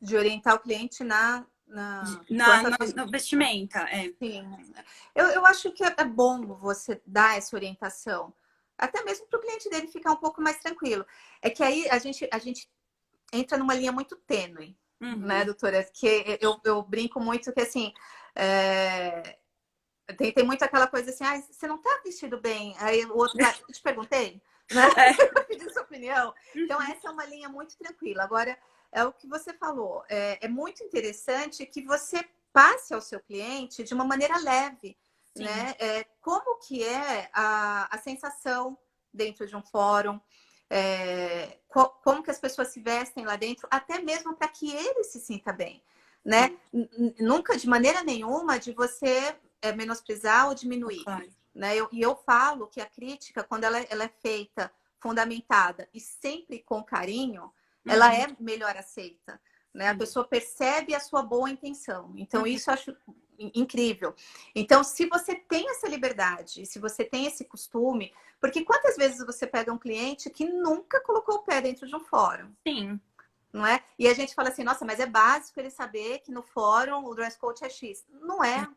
De orientar o cliente na vestimenta, Sim. Eu acho que é bom você dar essa orientação. Até mesmo para o cliente dele ficar um pouco mais tranquilo. É que aí a gente entra numa linha muito tênue, né, doutora? Que eu brinco muito que, assim, tem muito aquela coisa assim, você não tá vestido bem. Aí o outro vai, eu te perguntei, né? Eu pedi sua opinião. Então, essa é uma linha muito tranquila. Agora, é o que você falou. É muito interessante que você passe ao seu cliente de uma maneira leve, sim, né? Como que é a sensação dentro de um fórum, como que as pessoas se vestem lá dentro, até mesmo para que ele se sinta bem, né? Nunca, de maneira nenhuma, de você menosprezar ou diminuir. Claro. Né? Eu falo que a crítica, quando ela é feita, fundamentada e sempre com carinho, ela é melhor aceita. Né? A pessoa percebe a sua boa intenção. Então, isso eu acho incrível. Então, se você tem essa liberdade, se você tem esse costume, porque quantas vezes você pega um cliente que nunca colocou o pé dentro de um fórum? Sim. Não é? E a gente fala assim, nossa, mas é básico ele saber que no fórum o dress code é X. Não é.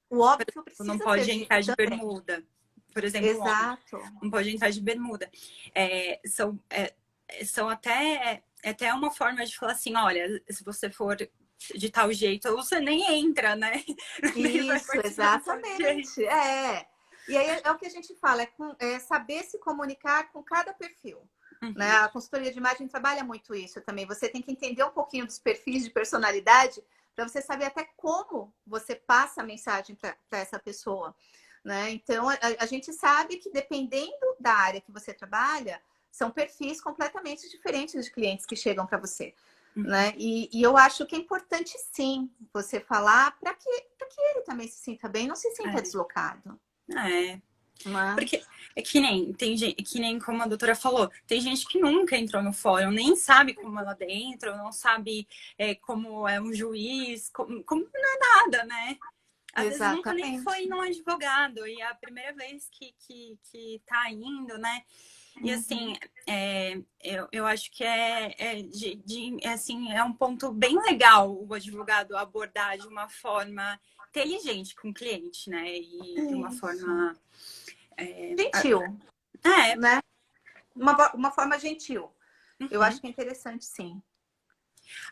O óbvio precisa ser. Não pode entrar de bermuda, por exemplo. Exato. Não pode entrar de bermuda. São até uma forma de falar assim, olha, se você for de tal jeito, você nem entra, né? Isso, exatamente. E aí é o que a gente fala, é saber se comunicar com cada perfil. Né? A consultoria de imagem trabalha muito isso também. Você tem que entender um pouquinho dos perfis de personalidade para você saber até como você passa a mensagem para essa pessoa. Né? Então, a gente sabe que dependendo da área que você trabalha, são perfis completamente diferentes de clientes que chegam para você. Né? E eu acho que é importante, sim, você falar para que ele também se sinta bem, não se sinta deslocado. Porque é que nem como a doutora falou, tem gente que nunca entrou no fórum, nem sabe como é lá dentro, não sabe como é um juiz, como não é nada, né? Às vezes nunca nem foi num advogado, e é a primeira vez que tá indo, né? E assim, eu acho que assim, é um ponto bem legal o advogado abordar de uma forma inteligente com o cliente, né? E de uma forma gentil, né? Uma forma gentil. Eu acho que é interessante, sim.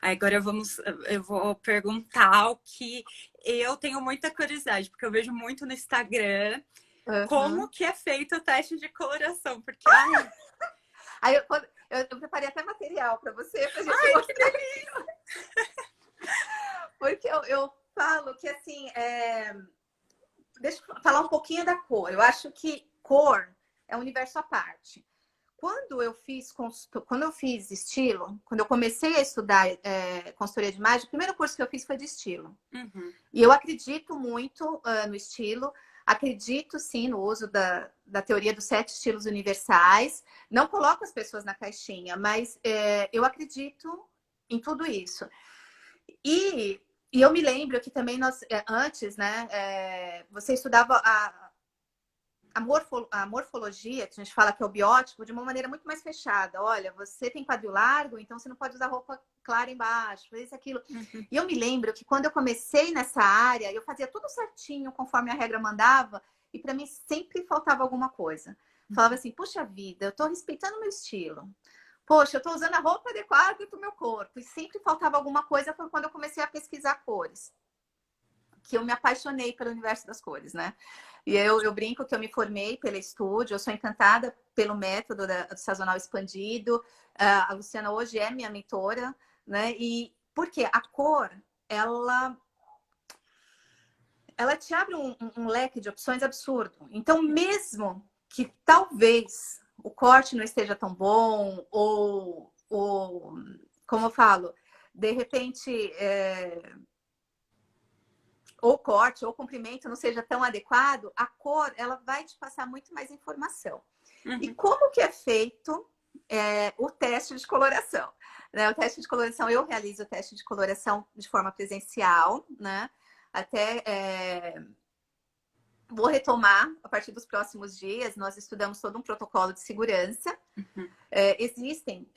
Agora eu vou perguntar o que eu tenho muita curiosidade, porque eu vejo muito no Instagram como que é feito o teste de coloração, porque Aí eu preparei até material para você, pra gente mostrar. Que delícia! Porque eu falo que, assim, deixa eu falar um pouquinho da cor. Eu acho que cor é um universo à parte. Quando eu fiz estilo, quando eu comecei a estudar consultoria de imagem, o primeiro curso que eu fiz foi de estilo. E eu acredito muito no estilo, acredito sim no uso da teoria dos 7 estilos universais. Não coloco as pessoas na caixinha, mas eu acredito em tudo isso. E eu me lembro que também antes, né, você estudava a morfologia, que a gente fala que é o biótipo, de uma maneira muito mais fechada. Olha, você tem quadril largo, então você não pode usar roupa clara embaixo, isso, aquilo. E eu me lembro que quando eu comecei nessa área, eu fazia tudo certinho, conforme a regra mandava, e para mim sempre faltava alguma coisa. Falava assim, puxa vida, eu tô respeitando o meu estilo. Poxa, eu tô usando a roupa adequada pro meu corpo. E sempre faltava alguma coisa, foi quando eu comecei a pesquisar cores. que eu me apaixonei pelo universo das cores, né? E eu brinco que eu me formei pela estúdio, eu sou encantada pelo método do sazonal expandido. A Luciana hoje é minha mentora, né? E porque a cor, ela te abre um leque de opções absurdo. Então, mesmo que talvez o corte não esteja tão bom, ou como eu falo, de repente, ou corte, ou comprimento não seja tão adequado, a cor, ela vai te passar muito mais informação. Uhum. E como que é feito o teste de coloração? Né? O teste de coloração, eu realizo o teste de coloração de forma presencial, né? Até vou retomar a partir dos próximos dias. Nós estudamos todo um protocolo de segurança. Uhum. Existem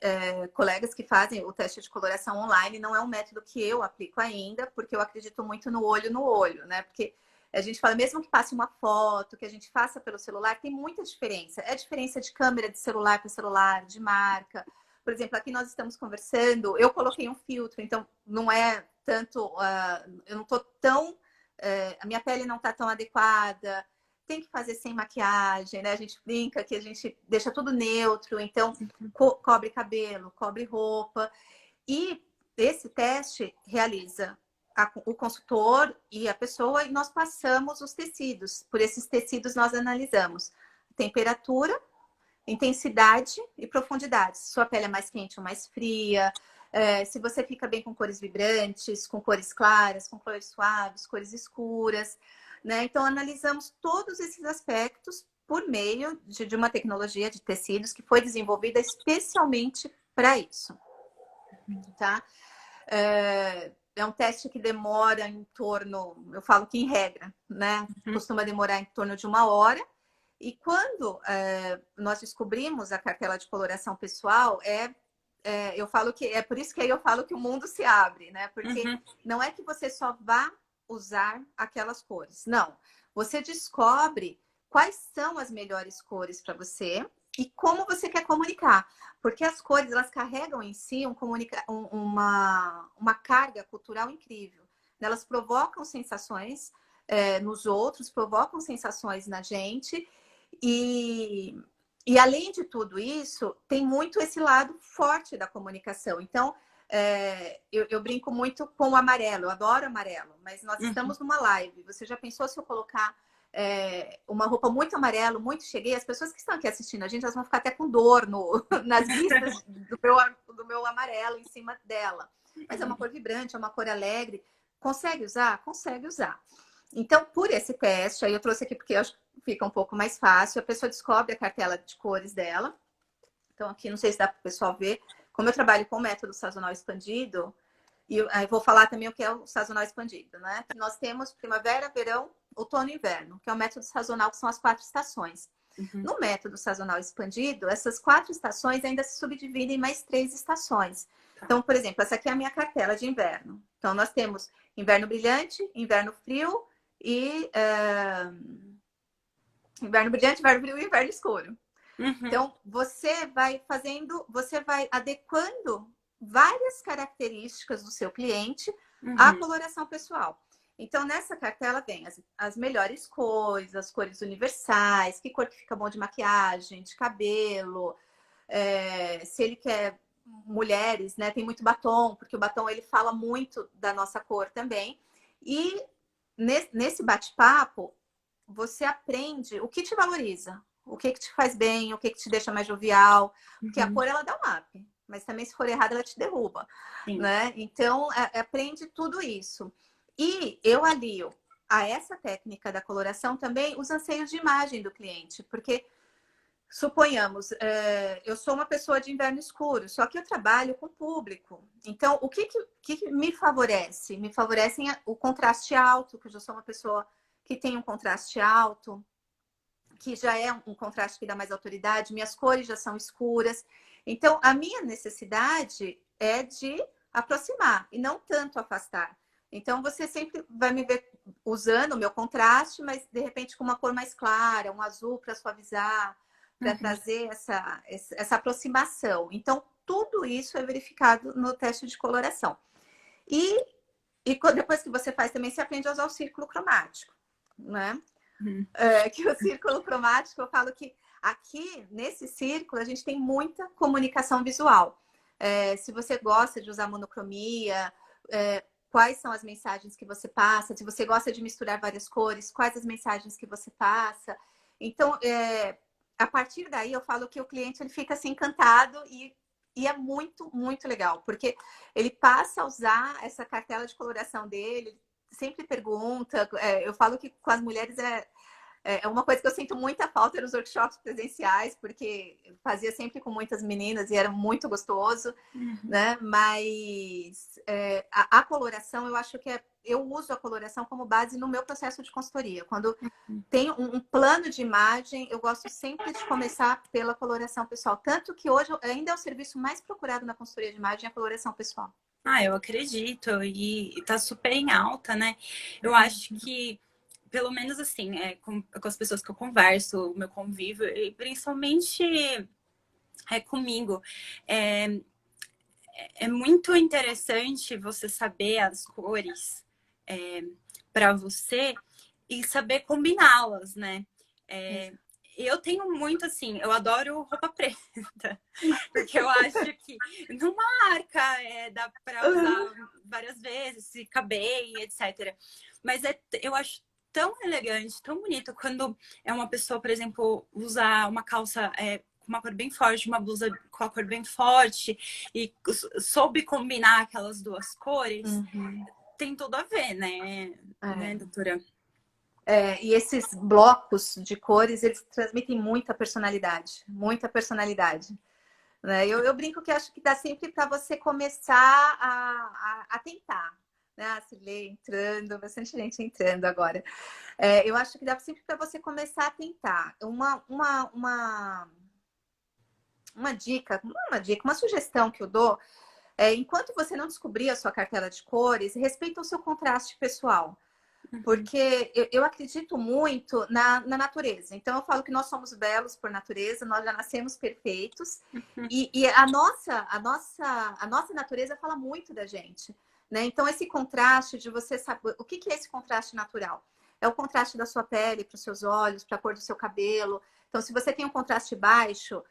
colegas que fazem o teste de coloração online. Não é um método que eu aplico ainda, porque eu acredito muito no olho, né? Porque a gente fala, mesmo que passe uma foto, que a gente faça pelo celular, tem muita diferença. É diferença de câmera de celular para celular, de marca. Por exemplo, aqui nós estamos conversando, eu coloquei um filtro, então não é tanto... eu não estou tão... a minha pele não está tão adequada. Tem que fazer sem maquiagem, né? A gente brinca que a gente deixa tudo neutro, então cobre cabelo, cobre roupa. E esse teste realiza o consultor e a pessoa, e nós passamos os tecidos. Por esses tecidos nós analisamos temperatura, intensidade e profundidade. Se sua pele é mais quente ou mais fria, se você fica bem com cores vibrantes, com cores claras, com cores suaves, cores escuras, né? Então, analisamos todos esses aspectos por meio de uma tecnologia de tecidos que foi desenvolvida especialmente para isso, tá? É um teste que demora em torno, eu falo que em regra, né? Costuma demorar em torno de 1 hora. E quando nós descobrimos a cartela de coloração pessoal, eu falo que é por isso que aí eu falo que o mundo se abre, né? Porque não é que você só vá usar aquelas cores, não. Você descobre quais são as melhores cores para você e como você quer comunicar. Porque as cores, elas carregam em si uma carga cultural incrível. Elas provocam sensações nos outros, provocam sensações na gente. E além de tudo isso, tem muito esse lado forte da comunicação. Então, eu brinco muito com o amarelo, eu adoro amarelo, mas nós estamos numa live. Você já pensou se eu colocar uma roupa muito amarelo, muito cheguei? As pessoas que estão aqui assistindo a gente, elas vão ficar até com dor nas listas do meu amarelo em cima dela. Mas é uma cor vibrante, é uma cor alegre. Consegue usar? Consegue usar. Então, por esse teste, aí eu trouxe aqui porque eu acho que fica um pouco mais fácil. A pessoa descobre a cartela de cores dela. Então, aqui não sei se dá para o pessoal ver. Como eu trabalho com o método sazonal expandido, e aí vou falar também o que é o sazonal expandido, né? Nós temos primavera, verão, outono e inverno, que é o método sazonal, que são as 4 estações. No método sazonal expandido, essas 4 estações ainda se subdividem em mais 3 estações. Então, por exemplo, essa aqui é a minha cartela de inverno. Então, nós temos inverno brilhante, inverno frio e inverno brilhante, inverno frio e inverno escuro. Então, você vai adequando várias características do seu cliente à coloração pessoal. Então, nessa cartela vem as melhores cores, as cores universais, que cor que fica bom de maquiagem, de cabelo, se ele quer mulheres, né? Tem muito batom, porque o batom ele fala muito da nossa cor também. E nesse bate-papo, você aprende o que te valoriza, o que te faz bem, o que te deixa mais jovial, porque a cor ela dá um up, mas também se for errada ela te derruba, né? Então, aprende tudo isso. E eu alio a essa técnica da coloração também os anseios de imagem do cliente, porque suponhamos, eu sou uma pessoa de inverno escuro, só que eu trabalho com público. Então, o que me favorece? Me favorecem o contraste alto, que eu já sou uma pessoa que tem um contraste alto, que já é um contraste que dá mais autoridade, minhas cores já são escuras. Então, a minha necessidade é de aproximar e não tanto afastar. Então, você sempre vai me ver usando o meu contraste, mas de repente com uma cor mais clara, um azul para suavizar, para trazer essa aproximação. Então, tudo isso é verificado no teste de coloração. E depois que você faz também, você aprende a usar o círculo cromático, né? Uhum. Que o círculo cromático, eu falo que aqui, nesse círculo, a gente tem muita comunicação visual. Se você gosta de usar monocromia, quais são as mensagens que você passa? Se você gosta de misturar várias cores, quais as mensagens que você passa? Então, a partir daí, eu falo que o cliente ele fica assim encantado e é muito, muito legal, porque ele passa a usar essa cartela de coloração dele, sempre pergunta. Eu falo que com as mulheres é uma coisa que eu sinto muita falta nos workshops presenciais, porque fazia sempre com muitas meninas e era muito gostoso, né? Mas a coloração, eu acho que eu uso a coloração como base no meu processo de consultoria. Quando tem um plano de imagem, eu gosto sempre de começar pela coloração pessoal. Tanto que hoje ainda é o serviço mais procurado na consultoria de imagem, a coloração pessoal. Eu acredito. E tá super em alta, né? Eu acho que, pelo menos assim, com as pessoas que eu converso, o meu convívio, e principalmente comigo, é muito interessante você saber as cores para você e saber combiná-las, né? Eu tenho muito assim, eu adoro roupa preta, porque eu acho que não marca, dá para usar várias vezes, fica bem, etc. Mas eu acho tão elegante, tão bonito quando é uma pessoa, por exemplo, usar uma calça com uma cor bem forte, uma blusa com a cor bem forte e soube combinar aquelas duas cores. Tem tudo a ver, né, doutora? E esses blocos de cores, eles transmitem muita personalidade, né? Eu brinco que acho que dá sempre para você começar a tentar, né? A Cirlei entrando, bastante gente entrando agora. Eu acho que dá sempre para você começar a tentar. Uma dica, uma sugestão que eu dou enquanto você não descobrir a sua cartela de cores, respeita o seu contraste pessoal. Porque eu acredito muito na natureza. Então, eu falo que nós somos belos por natureza, nós já nascemos perfeitos. E a nossa natureza fala muito da gente, né? Então, esse contraste de você saber... O que é esse contraste natural? É o contraste da sua pele para os seus olhos, para a cor do seu cabelo. Então, se você tem um contraste baixo...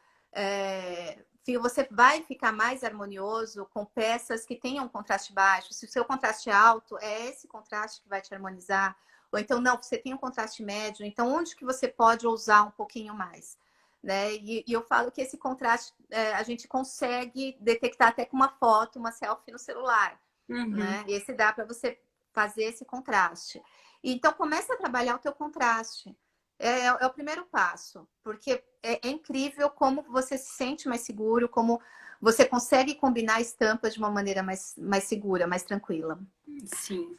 você vai ficar mais harmonioso com peças que tenham um contraste baixo. Se o seu contraste é alto, é esse contraste que vai te harmonizar. Ou então, não, você tem um contraste médio. Então, onde que você pode ousar um pouquinho mais? Né? E eu falo que esse contraste a gente consegue detectar até com uma foto, uma selfie no celular. Né? E esse dá para você fazer esse contraste. Então, começa a trabalhar o teu contraste. É o primeiro passo, porque é incrível como você se sente mais seguro, como você consegue combinar estampas de uma maneira mais segura, mais tranquila. Sim.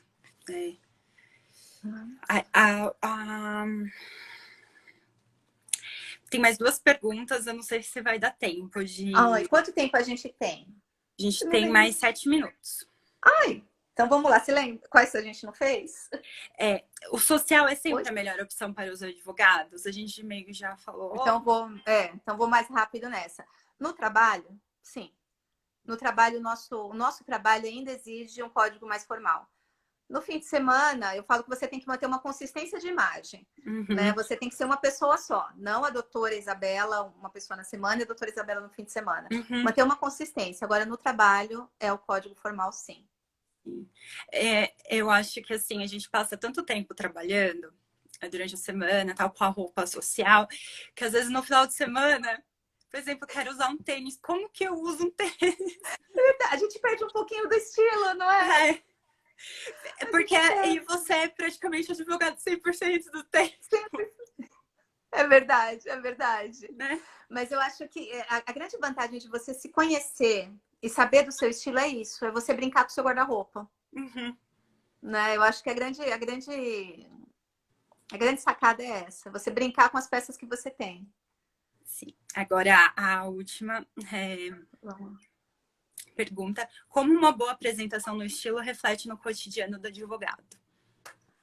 Tem mais duas perguntas, eu não sei se vai dar tempo de... Quanto tempo a gente tem? A gente tem mais 7 minutos. Então vamos lá, você lembra quais a gente não fez? O social é sempre a melhor opção para os advogados. A gente meio que já falou. Então vou mais rápido nessa. No trabalho, sim. No trabalho, o nosso trabalho ainda exige um código mais formal. No fim de semana, eu falo que você tem que manter uma consistência de imagem. Né? Você tem que ser uma pessoa só. Não a doutora Isabela, uma pessoa na semana, e a doutora Isabela no fim de semana. Manter uma consistência. Agora, no trabalho, é o código formal, sim. Eu acho que assim, a gente passa tanto tempo trabalhando durante a semana, tal, com a roupa social, que às vezes no final de semana, por exemplo, eu quero usar um tênis. Como que eu uso um tênis? A gente perde um pouquinho do estilo, não é? Porque aí você é praticamente advogado 100% do tempo. É verdade, é verdade. Né? Mas eu acho que a grande vantagem de você se conhecer e saber do seu estilo é isso, é você brincar com o seu guarda-roupa. Né? Eu acho que a grande sacada é essa, você brincar com as peças que você tem. Sim. Agora, a última pergunta. Como uma boa apresentação no estilo reflete no cotidiano do advogado?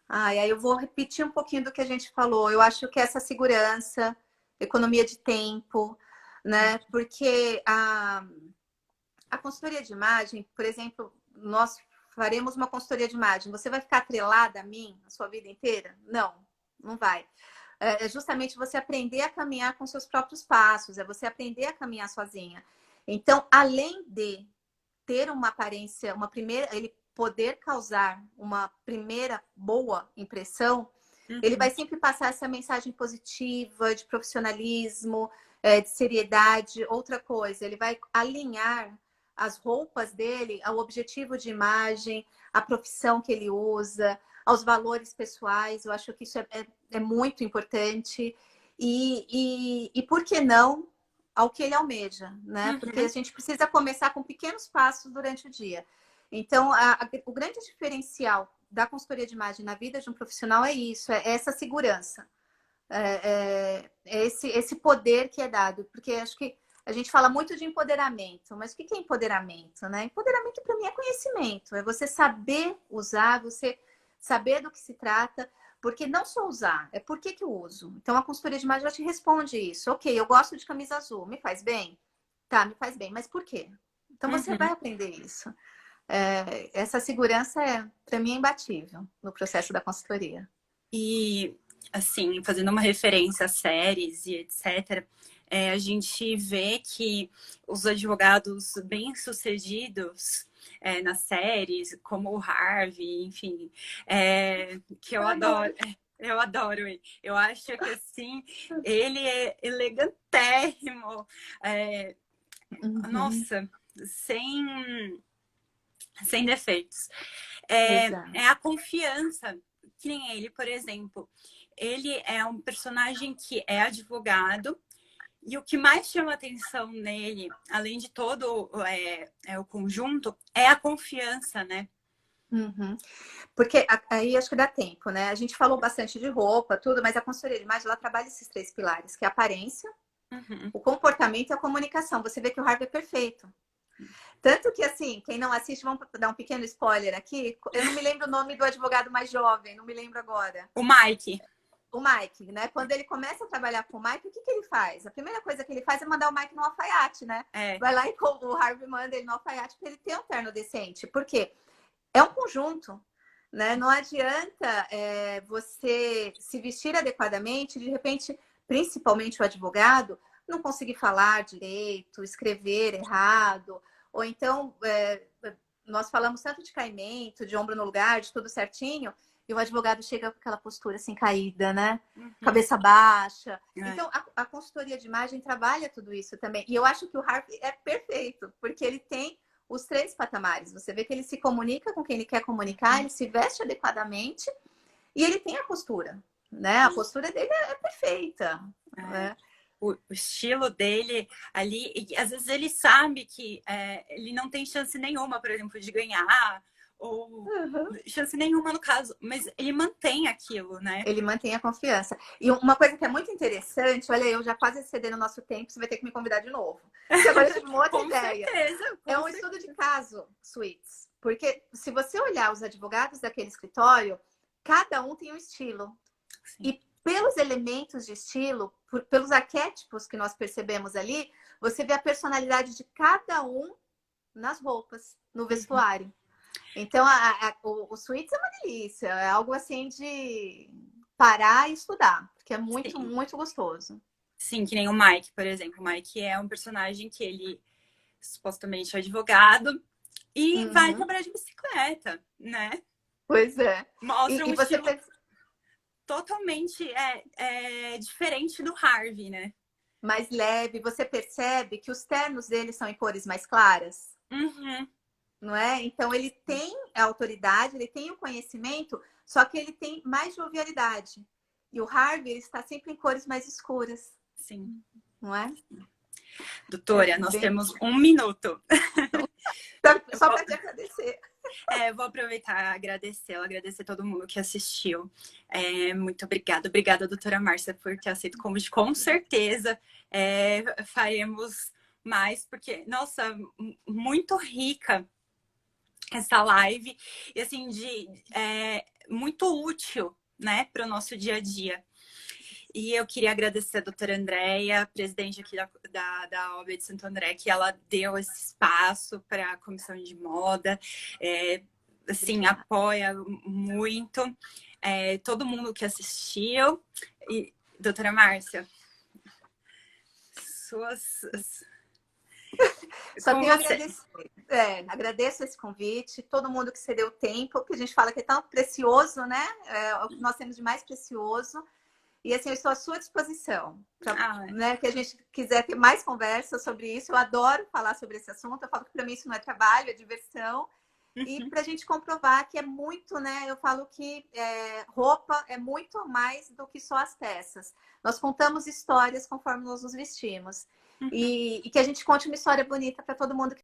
E aí eu vou repetir um pouquinho do que a gente falou. Eu acho que essa segurança, economia de tempo, né? Porque a consultoria de imagem, por exemplo, nós faremos uma consultoria de imagem. Você vai ficar atrelada a mim a sua vida inteira? Não, não vai. É justamente você aprender a caminhar com seus próprios passos, é você aprender a caminhar sozinha. Então, além de ter uma aparência, ele poder causar uma primeira boa impressão, ele vai sempre passar essa mensagem positiva, de profissionalismo, de seriedade. Outra coisa, ele vai alinhar as roupas dele ao objetivo de imagem, à profissão que ele usa, aos valores pessoais. Eu acho que isso é muito importante. E por que não ao que ele almeja, né? Porque a gente precisa começar com pequenos passos durante o dia. Então, o grande diferencial da consultoria de imagem na vida de um profissional é isso, é essa segurança. Esse poder que é dado. Porque acho que a gente fala muito de empoderamento, mas o que é empoderamento, né? Empoderamento, para mim, é conhecimento. É você saber usar, você saber do que se trata, porque não só usar, é por que eu uso. Então, a consultoria de imagem já te responde isso. Ok, eu gosto de camisa azul, me faz bem? Tá, me faz bem, mas por quê? Então, você vai aprender isso. Essa segurança, para mim, é imbatível no processo da consultoria. E, assim, fazendo uma referência a séries e etc., a gente vê que os advogados bem-sucedidos nas séries, como o Harvey, enfim, que eu adoro. Eu adoro ele. Eu acho que, assim, ele é elegantérrimo. Nossa, sem defeitos. É a confiança. Que nem ele, por exemplo. Ele é um personagem que é advogado. E o que mais chama atenção nele, além de todo o conjunto, é a confiança, né? Porque aí acho que dá tempo, né? A gente falou bastante de roupa, tudo, mas a consultoria de imagem, ela trabalha esses 3 pilares, que é a aparência, o comportamento e a comunicação. Você vê que o Harvey é perfeito. Tanto que, assim, quem não assiste, vamos dar um pequeno spoiler aqui. Eu não me lembro o nome do advogado mais jovem, não me lembro agora. O Mike. O Mike, né? Quando ele começa a trabalhar com o Mike, o que ele faz? A primeira coisa que ele faz é mandar o Mike no alfaiate, né? Vai lá e o Harvey manda ele no alfaiate para ele ter um terno decente. Por quê? É um conjunto, né? Não adianta você se vestir adequadamente, de repente, principalmente o advogado, não conseguir falar direito, escrever errado, ou então nós falamos tanto de caimento, de ombro no lugar, de tudo certinho, e o advogado chega com aquela postura assim caída, né? Cabeça baixa. Então, a consultoria de imagem trabalha tudo isso também. E eu acho que o Harvey é perfeito, porque ele tem os 3 patamares. Você vê que ele se comunica com quem ele quer comunicar, ele se veste adequadamente e ele tem a postura, né? A postura dele é perfeita. Né? O estilo dele ali, e às vezes ele sabe que ele não tem chance nenhuma, por exemplo, de ganhar, ou chance nenhuma no caso, mas ele mantém aquilo, né? Ele mantém a confiança. E uma coisa que é muito interessante, olha, eu já quase excedendo o nosso tempo, você vai ter que me convidar de novo. Porque agora eu tive uma outra ideia. É um estudo de caso, Suítes. Porque se você olhar os advogados daquele escritório, cada um tem um estilo. Sim. E pelos elementos de estilo, pelos arquétipos que nós percebemos ali, você vê a personalidade de cada um nas roupas, no vestuário. Então, o Suítes é uma delícia. É algo assim de parar e estudar. Porque é muito, muito gostoso. Sim, que nem o Mike, por exemplo. O Mike é um personagem que ele supostamente é advogado e vai trabalhar de bicicleta, né? Pois é. Mostra um estilo totalmente diferente do Harvey, né? Mais leve. Você percebe que os ternos dele são em cores mais claras? Não é? Então, ele tem a autoridade, ele tem o conhecimento, só que ele tem mais jovialidade. E o Harvey, ele está sempre em cores mais escuras. Sim. Não é? Doutora, nós temos 1 minuto. Só para te agradecer. Vou aproveitar e agradecer todo mundo que assistiu. Muito obrigada. Obrigada, doutora Márcia, por ter aceito o convite. Com certeza faremos mais, porque, nossa, muito rica essa live, e assim, muito útil, né, para o nosso dia a dia. E eu queria agradecer a doutora Andréia, presidente aqui da OAB de Santo André, que ela deu esse espaço para a comissão de moda. assim, apoia muito. Todo mundo que assistiu. E, doutora Márcia, Só tenho a agradecer. Agradeço esse convite, todo mundo que cedeu tempo, que a gente fala que é tão precioso, né? O que nós temos de mais precioso. E assim, eu estou à sua disposição. Né, que a gente quiser ter mais conversa sobre isso. Eu adoro falar sobre esse assunto. Eu falo que para mim isso não é trabalho, é diversão. E para a gente comprovar que é muito, né? Eu falo que roupa é muito mais do que só as peças. Nós contamos histórias conforme nós nos vestimos. E que a gente conte uma história bonita para todo mundo que